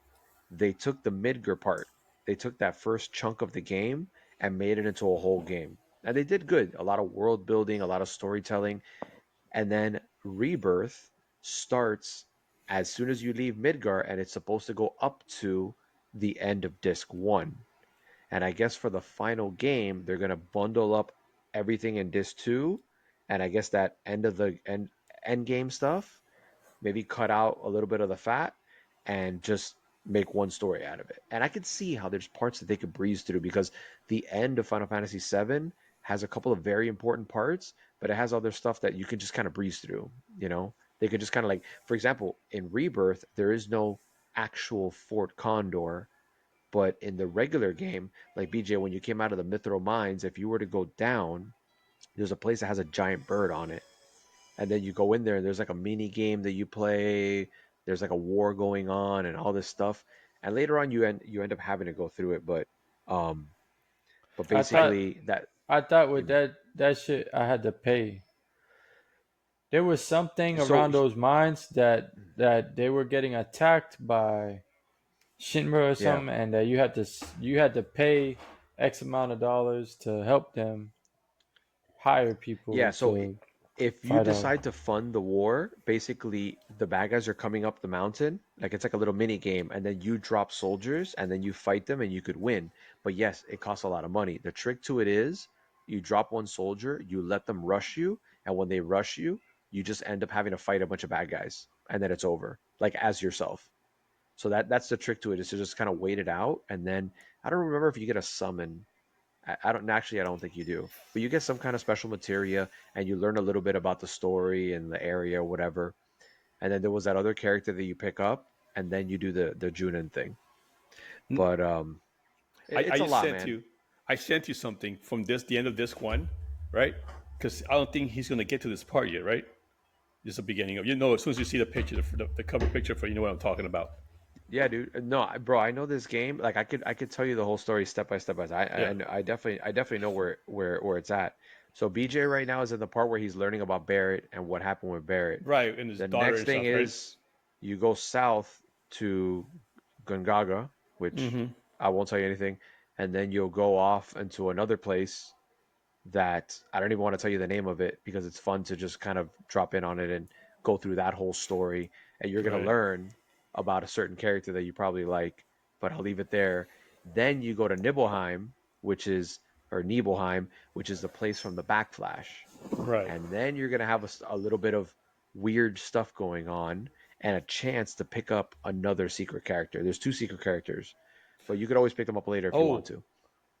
they took the Midgar part. They took that first chunk of the game and made it into a whole game. And they did good. A lot of world building, a lot of storytelling. And then Rebirth starts as soon as you leave Midgar, and it's supposed to go up to the end of disc one. And I guess for the final game, they're gonna bundle up everything in disc two, and I guess that end of the end game stuff, maybe cut out a little bit of the fat and just make one story out of it. And I could see how there's parts that they could breeze through because the end of Final Fantasy VII has a couple of very important parts, but it has other stuff that you can just kind of breeze through, you know? They could just kind of like, for example, in Rebirth, there is no actual Fort Condor, but in the regular game, like BJ, when you came out of the Mithril Mines, if you were to go down, there's a place that has a giant bird on it, and then you go in there and there's like a mini game that you play. There's like a war going on and all this stuff, and later on you end up having to go through it, um but I thought basically that I thought with that shit I had to pay. There was something so around those mines that they were getting attacked by Shinra or yeah. something, and that you had to pay X amount of dollars to help them hire Yeah, people so to if you fight off. decide to fund the war, basically the bad guys are coming up the mountain, like it's like a little mini game, and then you drop soldiers and then you fight them and you could win. But yes, it costs a lot of money. The trick to it is you drop one soldier, you let them rush you, and when they rush you, you just end up having to fight a bunch of bad guys, and then it's over, like as yourself. So that's the trick to it, is to just kind of wait it out, and then I don't remember if you get a summon. I don't actually. I don't think you do, but you get some kind of special materia, and you learn a little bit about the story and the area, or whatever. And then there was that other character that you pick up, and then you do the Junin thing. But I it's a just lot, sent man. you. I sent you something from the end of disc one, right? Because I don't think he's gonna get to this part yet, right? This is the beginning of, as soon as you see the picture, the cover picture for, you know what I'm talking about. Yeah, dude. No, bro, I know this game. Like I could tell you the whole story step by step. By step. Yeah, I definitely know where it's at. So BJ right now is in the part where he's learning about Barrett and what happened with Barrett. right, and his The daughter next and thing stuff, right? is you go south to Gungaga, which Mm-hmm. I won't tell you anything, and then you'll go off into another place that I don't even want to tell you the name of it because it's fun to just kind of drop in on it and go through that whole story. And you're going to Right. learn about a certain character that you probably like, but I'll leave it there. Then you go to Nibelheim, which is, or Nibelheim, which is the place from the backflash. Right. And then you're going to have a little bit of weird stuff going on and a chance to pick up another secret character. There's two secret characters, but you could always pick them up later if you want Oh, to.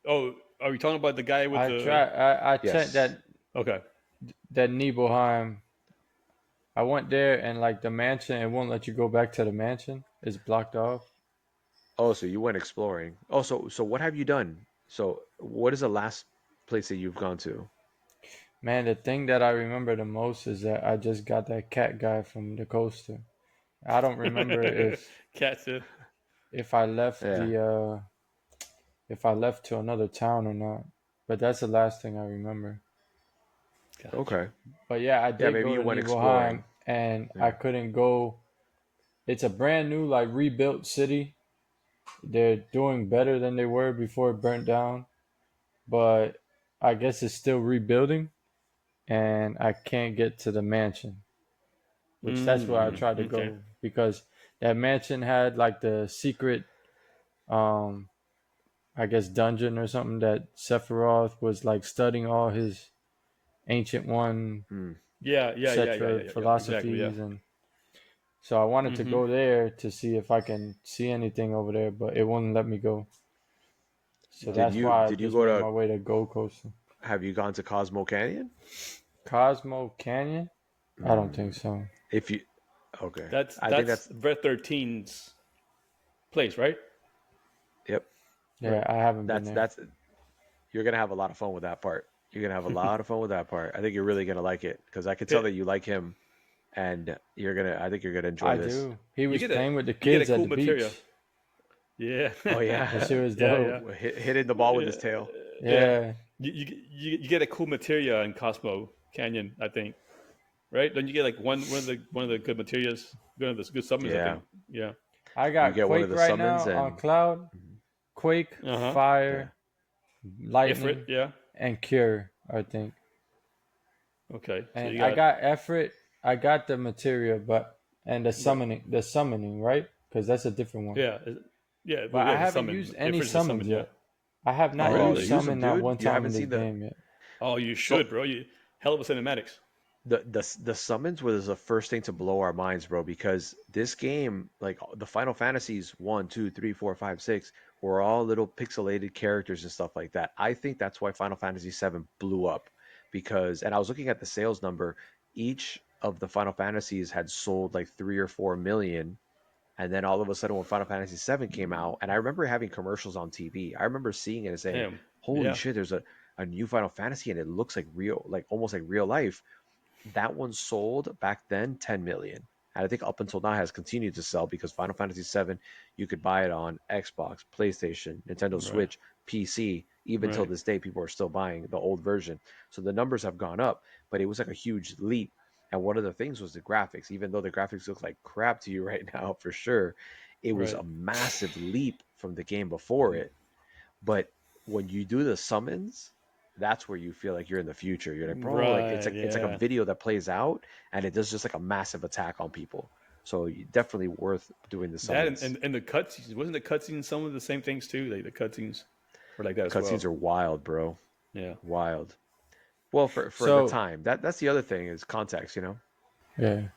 oh, are we talking about the guy with I the? try. I checked Yes. Okay. that Nibelheim. I went there and like the mansion, it won't let you go back to the mansion. It's blocked off. Oh, so you went exploring. Oh, so what have you done? So what is the last place that you've gone to? Man, the thing that I remember the most is that I just got that cat guy from the coaster. I don't remember Cat's it. if I left Yeah. the if I left to another town or not. But that's the last thing I remember. Gotcha. Okay. But yeah, I Yeah, did maybe go you to went Nibelheim exploring. and I Yeah. couldn't go. It's a brand new like rebuilt city. They're doing better than they were before it burnt down, but I guess it's still rebuilding and I can't get to the mansion, which that's where I Mm, tried to okay. go because that mansion had like the secret um I guess dungeon or something that Sephiroth was like studying all his ancient one, Hmm. Yeah, yeah, yeah, yeah, yeah, etc. yeah, yeah. Exactly. Yeah. philosophies, and so I wanted to Mm-hmm. go there to see if I can see anything over there, but it wouldn't let me go. So Did that's you why I did you just go made my to way to Gold Coast. have you gone to Cosmo Canyon? Cosmo Canyon? I don't think Hmm. so. If you okay. That's I think that's that's Red 13's place, right? yep. Yeah, I haven't been there. That's you're gonna have a lot of fun with that part. You're gonna have a lot of fun with that part. I think you're really gonna like it because I could tell Pit. that you like him, and I think you're gonna enjoy I this. do. He You was get a playing with the you get a kids at cool the material. beach. Yeah. Oh That shit yeah, was Yeah, dope. yeah. hitting the ball with Yeah. his tail. Yeah. Yeah. You get a cool materia in Cosmo Canyon, I think. Right? Don't you get like one of the good materials, one of the good supplements, I Yeah. think. Yeah. I You got get one of Quake the right summons now on and cloud. Mhm. Quake, Uh-huh. Yeah. Fire, Ifrit, Lightning, yeah. and Cure, I think. Okay. So And you I got got Efrit. I got the materia, but and right. the summoning, right? Because that's a different one. Yeah. Yeah. Well, But yeah, I it's a haven't summon. used any Ifrit's a summons summon, yeah. yet. I have Oh, not Oh, used really? use them, summon not dude. one You time haven't in this seen the game yet. Oh, you so should, bro. You hell of a cinematics. the summons was the first thing to blow our minds, bro, because this game, like the Final Fantasies 1, 2, 3, 4, 5, 6, were all little pixelated characters and stuff like that. I think that's why Final Fantasy 7 blew up because, and I was looking at the sales number, each of the Final Fantasies had sold like 3 or 4 million. And then all of a sudden, when Final Fantasy 7 came out, and I remember having commercials on TV, I remember seeing it and saying, Damn. "Holy Yeah. shit! There's a new Final Fantasy, and it looks like real, like almost like real life." That one sold back then 10 million. And I think up until now has continued to sell because Final Fantasy 7, you could buy it on Xbox, PlayStation, Nintendo Right. Switch, PC. Even till Right. this day, people are still buying the old version. So the numbers have gone up, but it was like a huge leap. And one of the things was the graphics. Even though the graphics look like crap to you right now, for sure, it was Right. a massive leap from the game before it. But when you do the summons, that's where you feel like you're in the future. You're like, bro, like Right. it's like a Yeah. video that plays out and it does just like a massive attack on people. So definitely worth doing the That summons. and the cutscenes wasn't the cutscenes some of the same things too. Like the cutscenes were like that as Cutscenes well. are wild, bro. Yeah. Wild. Well, for the So time. That's the other thing is context, you know? yeah,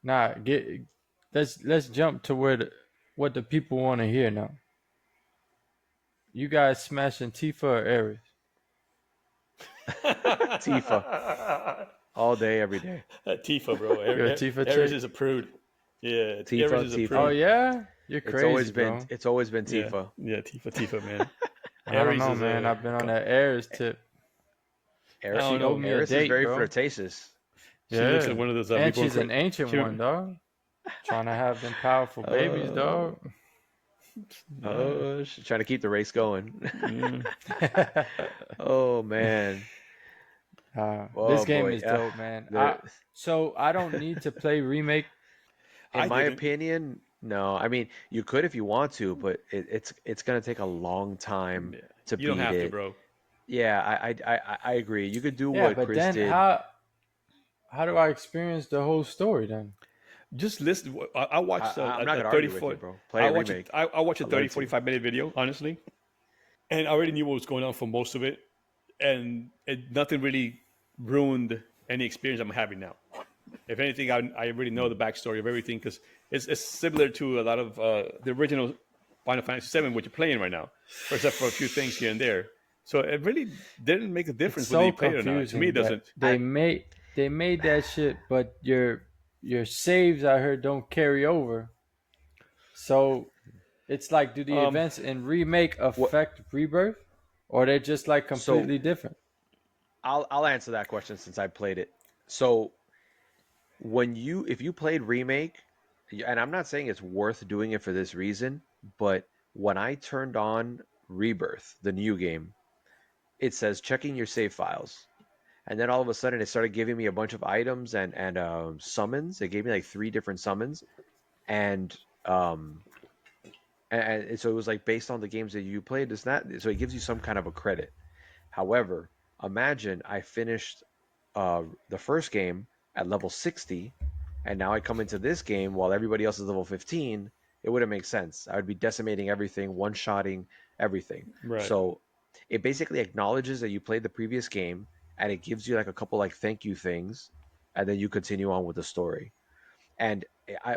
nah, get let's jump to what the people want to hear now. You guys smashing Tifa or Ares? Tifa. All day, every day. Tifa, bro. You're a Tifa Ares chick? is a prude. Yeah, Ares Tifa, is a Oh Tifa. prude. yeah, you're crazy, bro. It's always been Yeah, Tifa. yeah, Tifa, man. I don't Ares know, is man. a. I've been on that Ares tip. I She don't owed know. me a Eris is date, very bro. flirtatious. She looks like Yeah, one of those and people. she's an ancient She, one, dog. Trying to have them powerful babies, Oh, dog. yeah. she's trying to keep the race going. Mm. Oh man. This Oh game boy. is dope, man. There, So I don't need to play remake. in I my didn't. opinion, no. I mean, you could if you want to, but it's gonna take a long time Yeah. to You don't beat have to, it. bro. Yeah, I agree. You could do Yeah, what but Chris then did. how do I experience the whole story then? Just listen. I watched I'm not a gonna 30 argue with you, 40. bro. Play a remake. I watched a I'd 30 love to. 45 minute video, honestly, and I already knew what was going on for most of it, and nothing really ruined any experience I'm having now. If anything, I already know the backstory of everything because it's similar to a lot of the original Final Fantasy VII, which you're playing right now, except for a few things here and there. So it really didn't make a It's difference whether so you played it or not. To me, confusing it that doesn't. And they made that shit, but your saves I heard don't carry over. So it's like, do the Um, events in remake what? affect rebirth, or they're just like So completely different? I'll answer that question since I played it. So when you if you played remake, and I'm not saying it's worth doing it for this reason, but when I turned on Rebirth, the new game, it says checking your save files. And then all of a sudden it started giving me a bunch of items and summons. It gave me like three different summons. And um and so it was like based on the games that you played, this that so it gives you some kind of a credit. However, imagine I finished the first game at level 60, and now I come into this game while everybody else is level 15. It wouldn't make sense. I would be decimating everything, one-shotting everything. right. So it basically acknowledges that you played the previous game, and it gives you like a couple like thank you things, and then you continue on with the story. And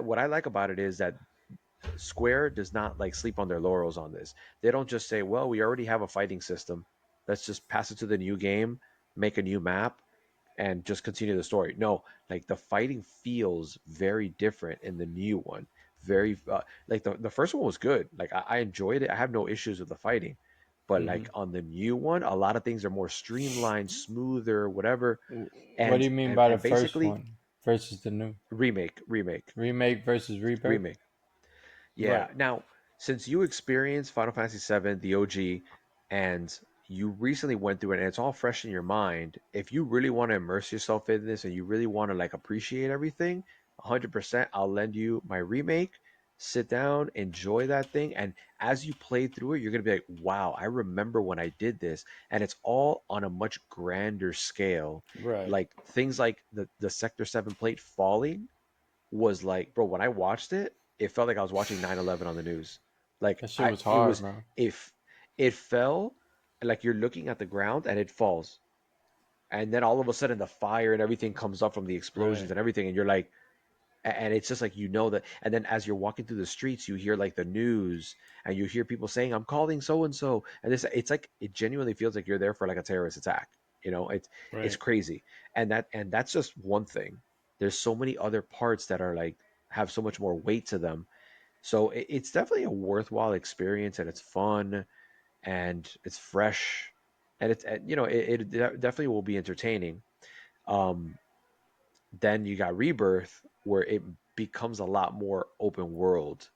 what I like about it is that Square does not like sleep on their laurels on this. They don't just say, "Well, we already have a fighting system. Let's just pass it to the new game, make a new map, and just continue the story." No, like the fighting feels very different in the new one. Very like the first one was good. Like I enjoyed it. I have no issues with the fighting. But Mm-hmm. like on the new one, a lot of things are more streamlined, smoother, whatever. What do And you mean and by the and first basically one versus the new remake versus rebirth? remake. Yeah. Right. Now, since you experienced Final Fantasy VII, the OG, and you recently went through it and it's all fresh in your mind, if you really want to immerse yourself in this and you really want to like appreciate everything, 100%, I'll lend you my remake. sit down, enjoy that thing, and as you play through it, you're gonna be like, wow, I remember when I did this, and it's all on a much grander scale. Right. Like things like the Sector 7 plate falling was like, bro, when I watched it, it felt like I was watching 9/11 on the news. Like That shit was it hard, was man. if it fell, like you're looking at the ground and it falls. And then all of a sudden the fire and everything comes up from the explosions Right. and everything, and you're like, and it's just like that. And then as you're walking through the streets, you hear like the news, and you hear people saying, "I'm calling so and so," and this it's like it genuinely feels like you're there for like a terrorist attack. It's Right. crazy, and that's just one thing. There's so many other parts that are like have so much more weight to them. So it's definitely a worthwhile experience, and it's fun, and it's fresh, and it definitely will be entertaining. Um, then you got Rebirth, where it becomes a lot more open world,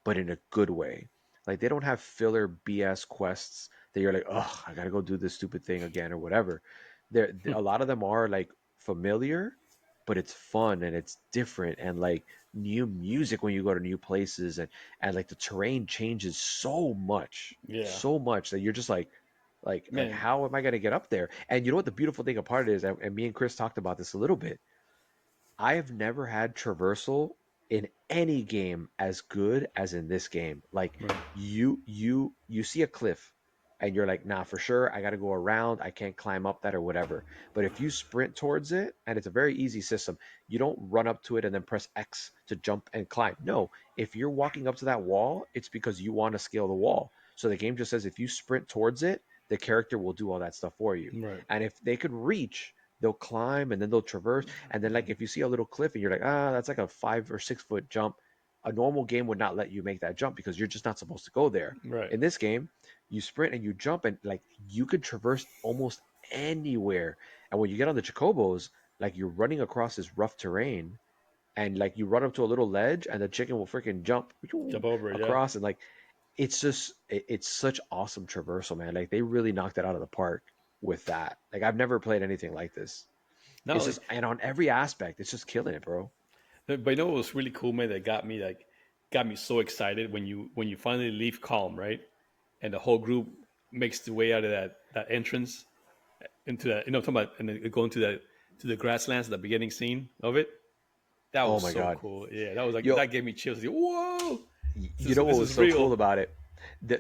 but in a good way. Like they don't have filler BS quests that you're like, oh, I gotta go do this stupid thing again or whatever. A lot of them are like familiar, but it's fun and it's different and like new music when you go to new places and like the terrain changes Yeah. so much that you're just like Man. how am I gonna get up there? And you know what the beautiful thing apart is, and me and Chris talked about this a little bit. I have never had traversal in any game as good as in this game. Like Right. you see a cliff and you're like, nah, for sure, I got to go around. I can't climb up that or whatever. But if you sprint towards it, and it's a very easy system, you don't run up to it and then press X to jump and climb. No, if you're walking up to that wall, it's because you want to scale the wall. So the game just says if you sprint towards it, the character will do all that stuff for you. Right. And if they could reach, they'll climb and then they'll traverse. And then like if you see a little cliff and you're like, ah, that's like a 5 or 6 foot jump, a normal game would not let you make that jump because you're just not supposed to go there. Right. In this game, you sprint and you jump and like you could traverse almost anywhere. And when you get on the chocobos, like you're running across this rough terrain and like you run up to a little ledge and the chicken will freaking jump Jump over it. Yeah. across and like it's such awesome traversal, man. Like they really knocked it out of the park with that. Like I've never played anything like this. It's No, just and on every aspect, it's just killing it, bro. but you know what was really cool, man? That got me so excited when you finally leave Calm, right? And the whole group makes the way out of that entrance into that. I'm talking about, and then going to the grasslands at the beginning scene of it. That Oh was my so god. cool. Yeah, that was like Yo, that gave me chills. Like, whoa, you know what this was is so real. cool about it?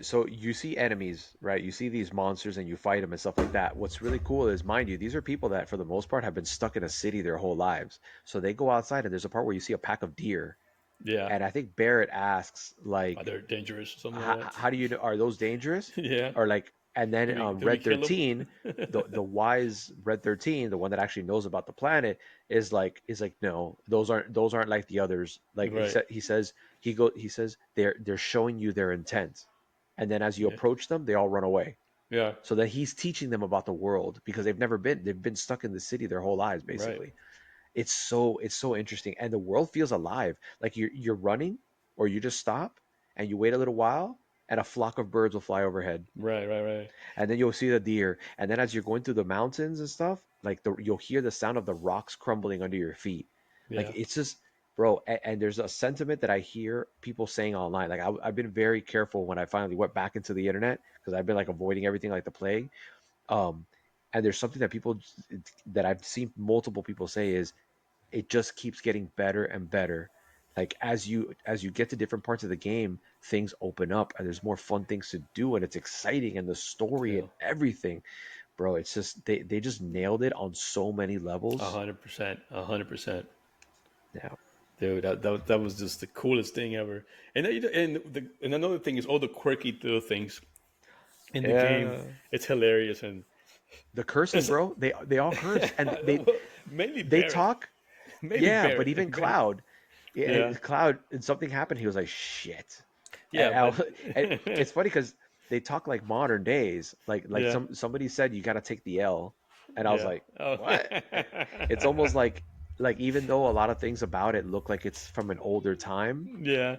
So you see enemies, right? You see these monsters and you fight them and stuff like that. What's really cool is, mind you, these are people that for the most part have been stuck in a city their whole lives. So they go outside and there's a part where you see a pack of deer. Yeah, And I think Barrett asks are like, they dangerous or something like that? how do you know, are those dangerous Yeah, or like, and then do we Red kill them? 13, the wise Red 13, the one that actually knows about the planet, is like no, those aren't like the others. Like Right. he says they're showing you their intent, and then as you Yeah. approach them they all run away. Yeah. So that he's teaching them about the world because they've been stuck in the city their whole lives Right. basically. It's so interesting, and the world feels alive. Like you're running, or you just stop and you wait a little while, and a flock of birds will fly overhead, Right. Right. Right. and then you'll see the deer, and then as you're going through the mountains and stuff, like you'll hear the sound of the rocks crumbling under your feet. Like Yeah. it's just, bro. And there's a sentiment that I hear people saying online. Like I've been very careful when I finally went back into the internet because I've been like avoiding everything like the plague. Um, and there's something that people that I've seen multiple people say is it just keeps getting better and better. Like as you get to different parts of the game, things open up and there's more fun things to do and it's exciting and the story Yeah. and everything. Bro, it's just they just nailed it on so many A levels. 100%. 100%. Yeah. Dude, that was just the coolest thing ever. And and another thing is all the quirky little things in the game. Yeah. It's hilarious and The cursing, it's bro. They all curse and they mainly they Barrett. talk. Maybe Yeah, but Barrett. even Cloud, yeah, Yeah. Cloud, and something happened. He was like, "Shit," Yeah, but and it's funny because they talk like modern days. Like yeah. somebody said, you got to take the L, and I was Yeah. like, Oh. "What?" It's almost like even though a lot of things about it look like it's from an older time, Yeah.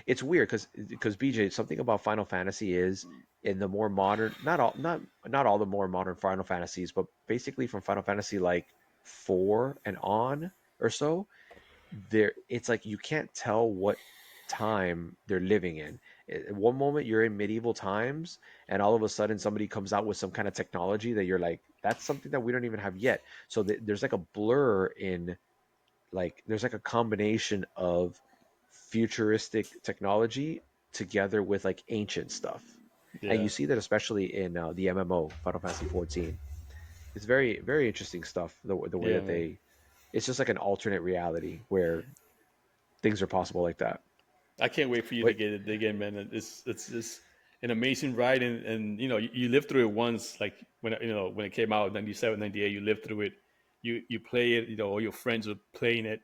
it's weird because BJ, something about Final Fantasy is in the more modern, not all the more modern Final Fantasies, but basically from Final Fantasy like 4 and on or so, there it's like you can't tell what time they're living in. At one moment you're in medieval times, and all of a sudden somebody comes out with some kind of technology that you're like, that's something that we don't even have yet. So there's like a blur in, like, there's like a combination of futuristic technology together with like ancient stuff. And Yeah. you see that especially in the MMO Final Fantasy 14. It's very, very interesting stuff, the way Yeah, that man. they, it's just like an alternate reality where things are possible like that. I can't wait for you to Wait, get it again, man. It's just an amazing ride, and you lived through it once, like when it came out, 97, 98. You lived through it. You play it. All your friends were playing it.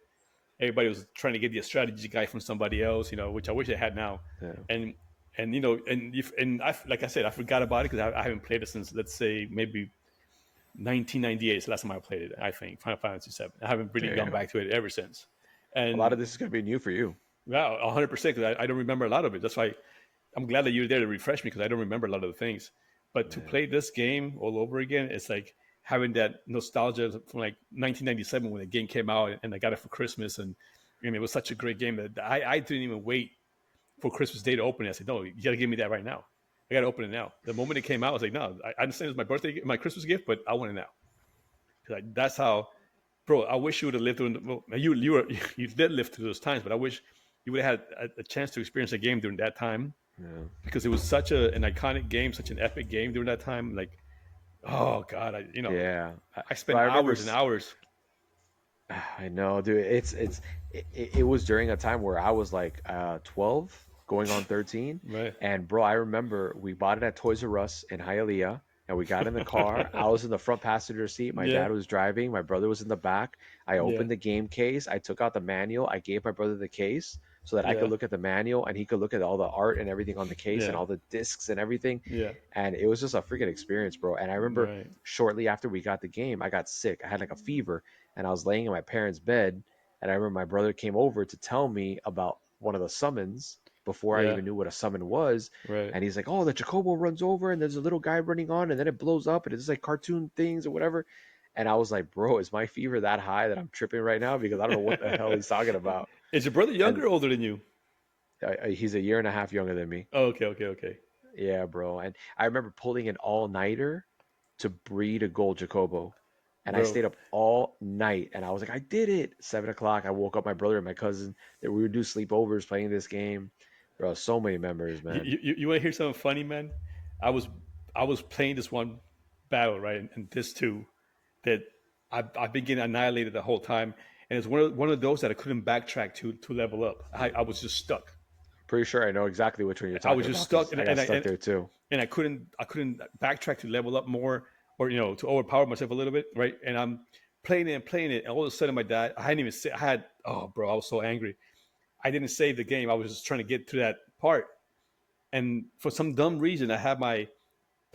Everybody was trying to get the strategy guide from somebody else. Which I wish I had now. yeah, And like I said, I forgot about it because I haven't played it since, let's say, maybe 1998 is the last time I played it. I think Final Fantasy 7. I haven't really there you gone go. back to it ever since. A lot And of this is going to be new for you. yeah, 100%. Because I don't remember a lot of it. That's why I'm glad that you're there to refresh me because I don't remember a lot of the things. But to Man. play this game all over again, it's like having that nostalgia from like 1997 when the game came out and I got it for Christmas. And it was such a great game that I didn't even wait for Christmas Day to open it. I said, no, you got to give me that right now. I got to open it now. The moment it came out, I was like, no, I understand it's my birthday, my Christmas gift, but I want it now. Like, that's how, bro. I wish you would have lived through. Well, you were you did live through those times, but I wish you would have had a chance to experience a game during that time Yeah. because it was such an iconic game, such an epic game during that time. Like, oh god, Yeah. I Bro, spent I remember. hours and hours. I know, dude. It was during a time where I was like 12, going on 13, Right. and bro, I remember we bought it at Toys R Us in Hialeah, and we got in the car. I was in the front passenger seat. My Yeah. dad was driving. My brother was in the back. I Yeah. opened the game case. I took out the manual. I gave my brother the case so that I could Yeah. look at the manual and he could look at all the art and everything on the case and Yeah. all the discs and everything. Yeah. And it was just a freaking experience, bro. And I remember Right. shortly after we got the game, I got sick. I had like a fever and I was laying in my parents' bed. And I remember my brother came over to tell me about one of the summons before I Yeah. even knew what a summon was. Right. And he's like, "Oh, the Chocobo runs over, and there's a little guy running on, and then it blows up, and it's like cartoon things or whatever." And I was like, "Bro, is my fever that high that I'm tripping right now? Because I don't know what the hell he's talking about." Is your brother And younger or older than you? he's a year and a half younger than me. Oh, okay. Okay. Okay. Yeah, bro. And I remember pulling an all-nighter to breed a gold Jacobo. And I Bro, stayed up all night and I was like, I did it. 7 o'clock. I woke up my brother and my cousin that we would do sleepovers playing this game. Bro, so many memories, man. you want to hear something funny, man? I was I was playing this one battle, right, and this too, that I've been getting annihilated the whole time, and it's one of those that I couldn't backtrack to level up. I was just stuck. Pretty sure I know exactly which one you're I was talking just about stuck, because and I got stuck there too. I couldn't backtrack to level up more, or to overpower myself a little bit, right? And I'm playing it, and all of a sudden my dad, I hadn't even I had, oh bro, I was so angry. I didn't save the game. I was just trying to get to that part, and for some dumb reason, I had my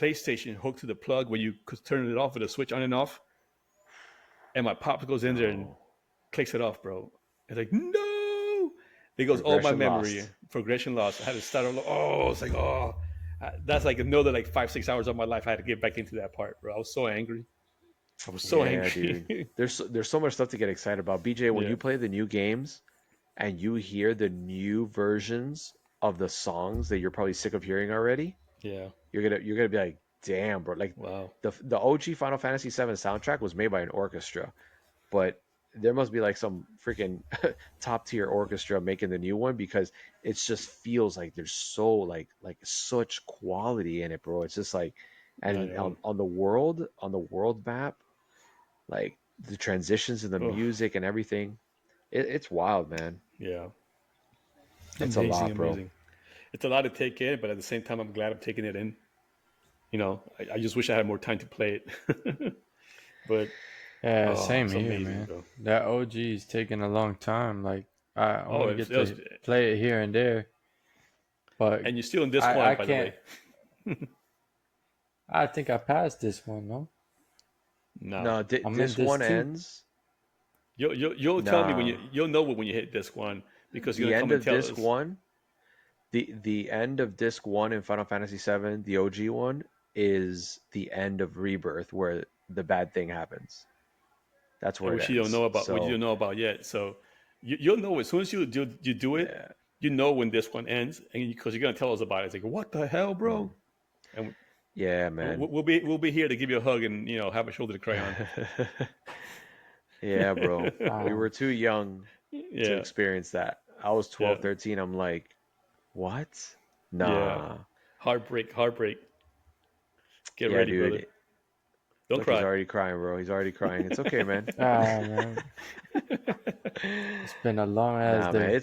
PlayStation hooked to the plug where you could turn it off with a switch on and off, and my pop goes in there and No. clicks it off, bro. It's like, no. There goes all my Progression memory. lost. Progression lost. I had to start all. Oh, it's like, oh, that's like another like 5-6 hours of my life. I had to get back into that part, bro. I was so angry. I was so Yeah, dude. angry. There's so much stuff to get excited about. BJ, when Yeah, you play the new games and you hear the new versions of the songs that you're probably sick of hearing already, yeah. you're gonna be like, damn, bro. Like Wow. the OG Final Fantasy VII soundtrack was made by an orchestra, but there must be like some freaking top tier orchestra making the new one because it just feels like there's so like such quality in it, bro. It's just like, I and know. on the world map, like the transitions in the Oh, music and everything, it's wild, man. yeah. It's a Amazing, lot, bro. amazing. It's a lot to take in, but at the same time, I'm glad I'm taking it in. I just wish I had more time to play it. But Yeah, oh, same it's here, amazing, man. bro. That OG is taking a long time. Like I Oh, only it get was, to play it here and there, but and you're still in this I one, by the can't. way. I think I passed this one. No, No, No, I'm in this this one too. ends. you'll tell me when Nah, you'll know when you hit disc one because you're the gonna come end and of tell disc us. one, the end of disc one in Final Fantasy VII, the OG one, is the end of Rebirth, where the bad thing happens. That's where it Which you don't ends. know about, which you So don't know about yet. So you'll know as soon as you do it. yeah, you know when this one ends, and because you're gonna tell us about it. It's like, what the hell, bro? And Yeah, man. we'll be here to give you a hug and have a shoulder to cry on. Yeah, bro. We Um, were too young to Yeah, experience that. I was yeah, 12, 13. I'm like, what? yeah. Nah. Heartbreak, heartbreak. Get Yeah, ready, brother. dude. Don't Look, he's cry. already crying, bro. He's already crying. It's okay, man. man, it's been a long ass Nah, man. day.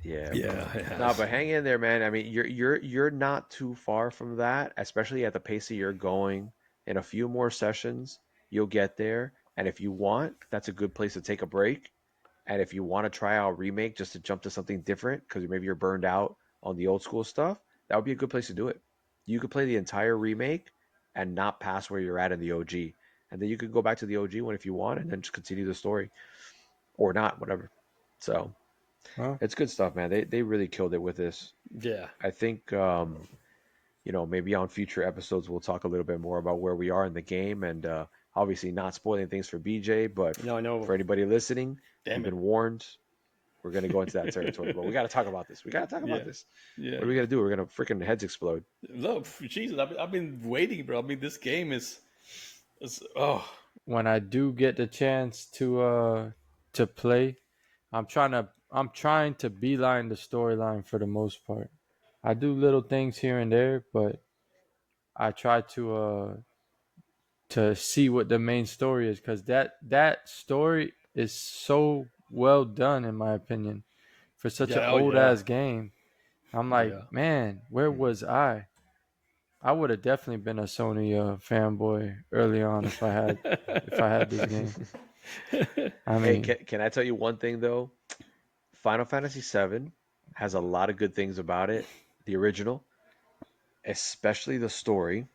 Yeah, Yeah, bro. it Nah, has. but hang in there, man. I mean, you're not too far from that, especially at the pace that you're going. In a few more sessions, you'll get there. And if you want, that's a good place to take a break. And if you want to try out remake just to jump to something different, because maybe you're burned out on the old school stuff, that would be a good place to do it. You could play the entire remake and not pass where you're at in the OG. And then you could go back to the OG one if you want and then just continue the story or not, whatever. So Well, it's good stuff, man. They really killed it with this. Yeah. I think maybe on future episodes we'll talk a little bit more about where we are in the game and obviously not spoiling things for BJ, but No, I know. for anybody listening, you've Damn it. been warned. We're gonna go into that territory, but we gotta talk about this. We gotta talk about Yeah. this. Yeah. What are we gonna do? We're gonna freaking heads explode. Look, Jesus, I've been waiting, bro. I mean, this game is oh when I do get the chance to play, I'm trying to beeline the storyline for the most part. I do little things here and there, but I try to see what the main story is because that story is so well done in my opinion for such an yeah, oh old yeah, ass game. I'm like, yeah. man, where was I? I would have definitely been a Sony fanboy early on if I had this game. I Hey, mean, can I tell you one thing though? Final Fantasy VII has a lot of good things about it. The original, especially the story.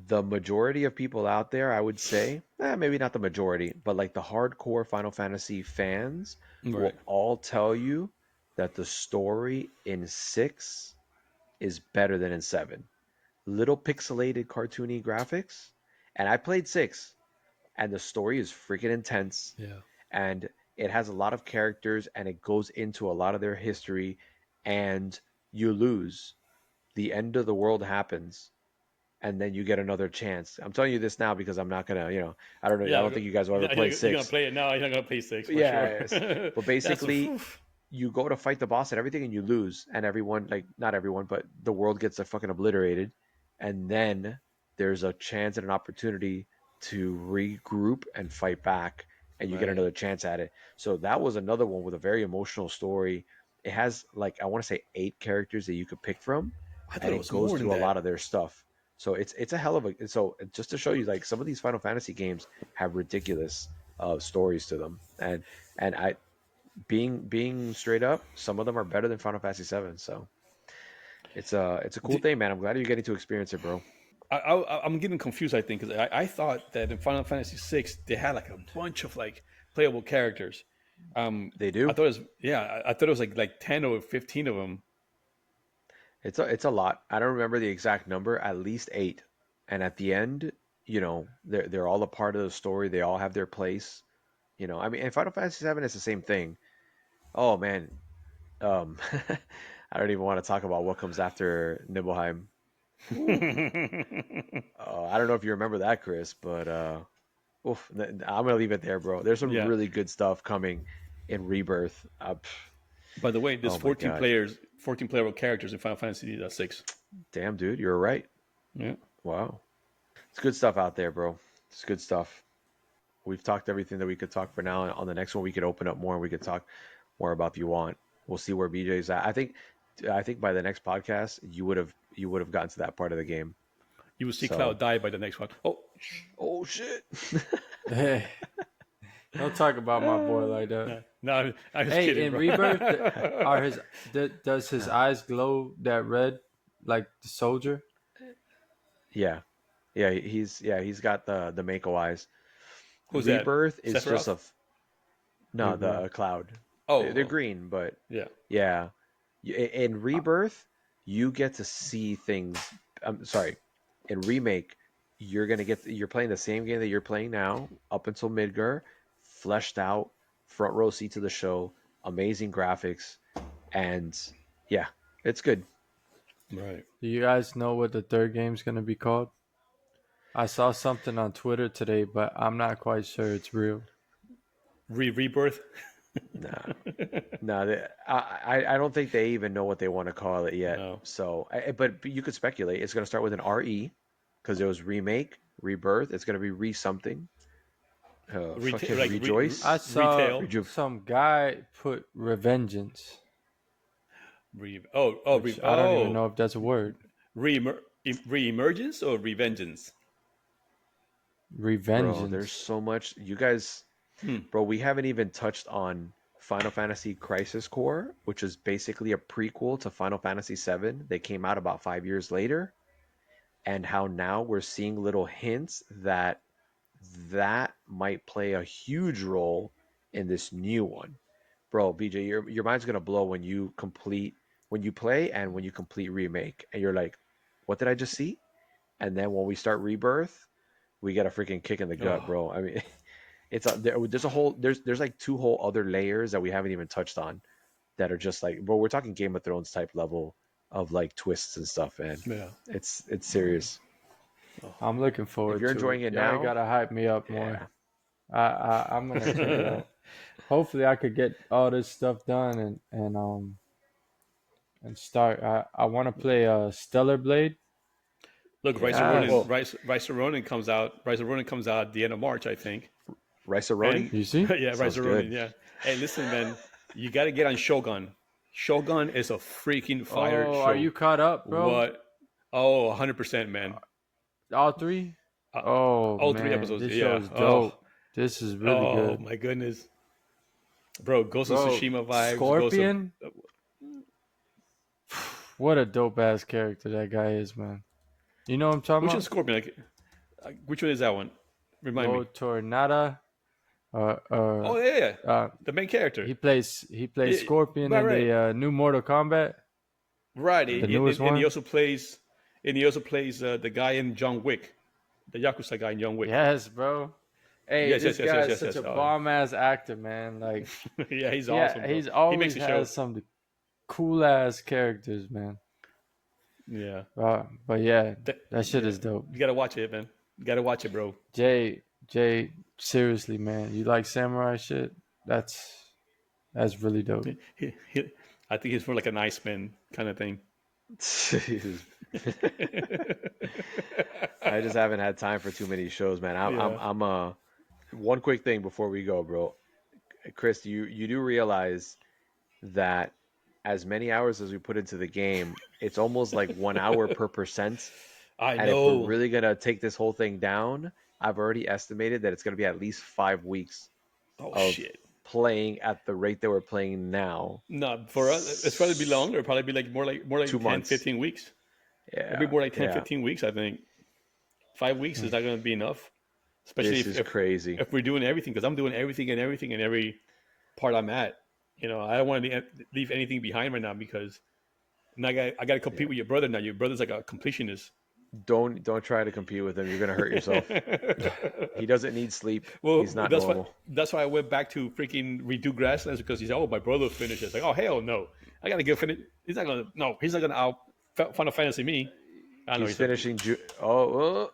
The majority of people out there, I would say, maybe not the majority, but like the hardcore Final Fantasy fans Right. will all tell you that the story in 6 is better than in 7. Little pixelated cartoony graphics. And I played 6, and the story is freaking intense, Yeah. and it has a lot of characters, and it goes into a lot of their history, and you lose. The end of the world happens, and then you get another chance. I'm telling you this now because I'm not gonna, I don't know, I Yeah. don't think you guys will ever Yeah, play you're gonna 6. play it now. You're not gonna play six But for yeah, sure. but That's a basically whew. you go to fight the boss and everything and you lose, and everyone, like, not everyone, but the world gets fucking obliterated, and then there's a chance and an opportunity to regroup and fight back, and you get Right. another chance at it. So that was another one with a very emotional story. It has, like, I want to say 8 characters that you could pick from, I thought and it it was goes more than through a lot that. of their stuff. So it's a hell of a, so just to show you, like, some of these Final Fantasy games have ridiculous stories to them, and I, being straight up, some of them are better than Final Fantasy VII. So it's a cool Do- thing, man. I'm glad you're getting to experience it, bro. I'm getting confused. I think because I thought that in Final Fantasy VI they had like a bunch of like playable characters. They I do. thought it was I thought it was like 10 or 15 of them. It's a lot. I don't remember the exact number. At least 8. And at the end, they're all a part of the story. They all have their place. I mean, and Final Fantasy VII is the same thing. Oh man, um, I don't even want to talk about what comes after Nibelheim. Ooh. I don't know if you remember that, Chris, but oof, I'm gonna leave it there, bro. There's some Yeah. really good stuff coming in Rebirth. By the way, there's Oh my 14 god, players, 14 playable characters in Final Fantasy VI. damn, dude, you're right. Yeah. Wow, it's good stuff out there, bro. It's good stuff. We've talked everything that we could talk for now. On the next one, we could open up more and we could talk more about if you want. We'll see where BJ's at. I think by the next podcast, you would have gotten to that part of the game. You will see So, Cloud die by the next one. Oh, oh shit. hey, don't talk about my boy Uh, like that. no, I'm just Hey, kidding, in bro. Rebirth, does his eyes glow that red like the soldier? yeah, he's got the Mako eyes. Who's that? Rebirth is just Sephiroth? no, the Rebirth. cloud. They're Oh, green, but yeah. yeah, in Rebirth you get to see things. I'm sorry, in remake you're playing the same game that you're playing now up until Midgar, fleshed out, front row seat to the show, amazing graphics. And yeah, it's good. Right. Do you guys know what the third game's gonna be called? I saw something on Twitter today, but I'm not quite sure it's real. Rebirth. Nah, nah. I don't think they even know what they want to call it yet. No. So, but you could speculate. It's going to start with an RE because it was remake, rebirth. It's going to be re something. Fucking I rejoice, saw Retail. rejuve. some guy put revengeance, which I don't even know if that's a word. Re-emergence or revengeance? Bro, there's Revengeance. so much. You guys, Hmm. bro, we haven't even touched on Final Fantasy Crisis Core, which is basically a prequel to Final Fantasy VII. They came out about 5 years later, and how now we're seeing little hints that that might play a huge role in this new one. Bro, BJ, your mind's gonna blow when you play and when you complete remake, and you're like, what did I just see? And then when we start rebirth, we get a freaking kick in the gut, Oh, bro. I mean, there's like two whole other layers that we haven't even touched on that are just like, bro, we're talking Game of Thrones type level of like twists and stuff, man. yeah. It's serious. I'm looking If forward you're to it. enjoying it Y'all ain't now, gotta hype me up more. yeah. I'm gonna check it out. Hopefully, I could get all this stuff done and start. I want to play Stellar Blade. Look, Yes. Rise of Ronin comes out. Rise of Ronin comes out at the end of March, I think. Rice-A-Roni? And You see? yeah, Rise Sounds of good. Ronin. Yeah. Hey, listen, man, you got to get on Shogun. Shogun is a freaking fire Oh, are show. you caught up, bro? What? Oh, 100%, man. All three? Uh, Oh all three man, episodes. this show Yeah. is dope. This is really Oh good, my goodness, bro. Ghost of bro. Tsushima vibes. Scorpion, what a dope ass character that guy is, man. You know what I'm talking Which one's about? Scorpion? Which one is that one? Remind me. Go Tornada. Uh, uh, Oh yeah, yeah. uh, The main character. he plays Yeah, Scorpion right, in right, the new Mortal Kombat, right. the newest And he one. also plays. And he also plays the guy in John Wick, the Yakuza guy in John Wick. Yes, bro. Hey, Yes, this yes, yes, guy yes, is yes, such yes. a Oh, bomb ass actor, man. Like, yeah, he's yeah, awesome, bro. he's He makes always a show. has some cool ass characters, man. Yeah, But yeah, that shit yeah. is dope. You gotta watch it, man. You gotta watch it, bro. Jay, seriously, man, you like samurai shit? That's really dope. He, I think he's more like an Iceman kind of thing. I just haven't had time for too many shows, man. Yeah. One quick thing before we go, bro. Chris, you do realize that as many hours as we put into the game, it's almost like 1 hour per percent. I And if we're know. really gonna take this whole thing down, I've already estimated that it's gonna be at least 5 weeks Oh of shit. playing at the rate that we're playing now. No, for us, it's probably be longer. It'll probably be like more like 10, 2 months. 15 weeks. It'll be Yeah, more like 10, yeah. 15 weeks, I think. 5 weeks is not going to be enough, especially This is crazy. if we're doing everything. Because I'm doing everything and every part I'm at. You know, I don't want to leave anything behind right now because now I got to compete with your brother. Now your brother's like a completionist. Don't try to compete with him. You're gonna hurt yourself. He doesn't need sleep. Well, He's not normal. That's why I went back to freaking redo Grasslands because he said, "Oh, my brother finished." It's like, "Oh hell no, I gotta go finish." He's not gonna out Final Fantasy me. I know He's finishing.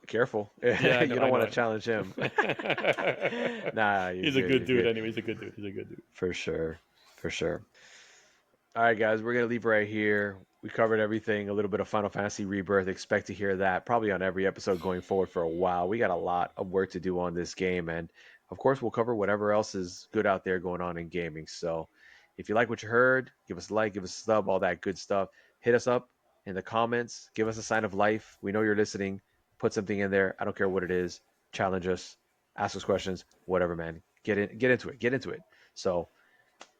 Careful. Yeah, I know, You don't I want know. to challenge him. Nah, He's a good dude. Anyway, he's a good dude. He's a good dude. For sure. For sure. All right, guys, we're gonna leave right here. We covered everything, a little bit of Final Fantasy Rebirth. Expect to hear that probably on every episode going forward for a while. We got a lot of work to do on this game, and of course, we'll cover whatever else is good out there going on in gaming. So, if you like what you heard, give us a like, give us a sub, all that good stuff. Hit us up in the comments. Give us a sign of life. We know you're listening. Put something in there. I don't care what it is. Challenge us. Ask us questions. Whatever, man. Get into it. Get into it. So,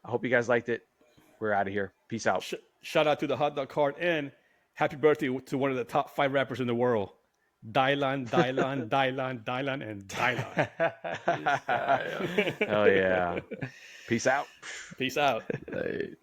I hope you guys liked it. We're out of here. Peace out. Shout out to the hot dog cart and happy birthday to one of the top 5 rappers in the world. Dylan, and Dylan. Hell yeah. Peace out. Peace out. Hey.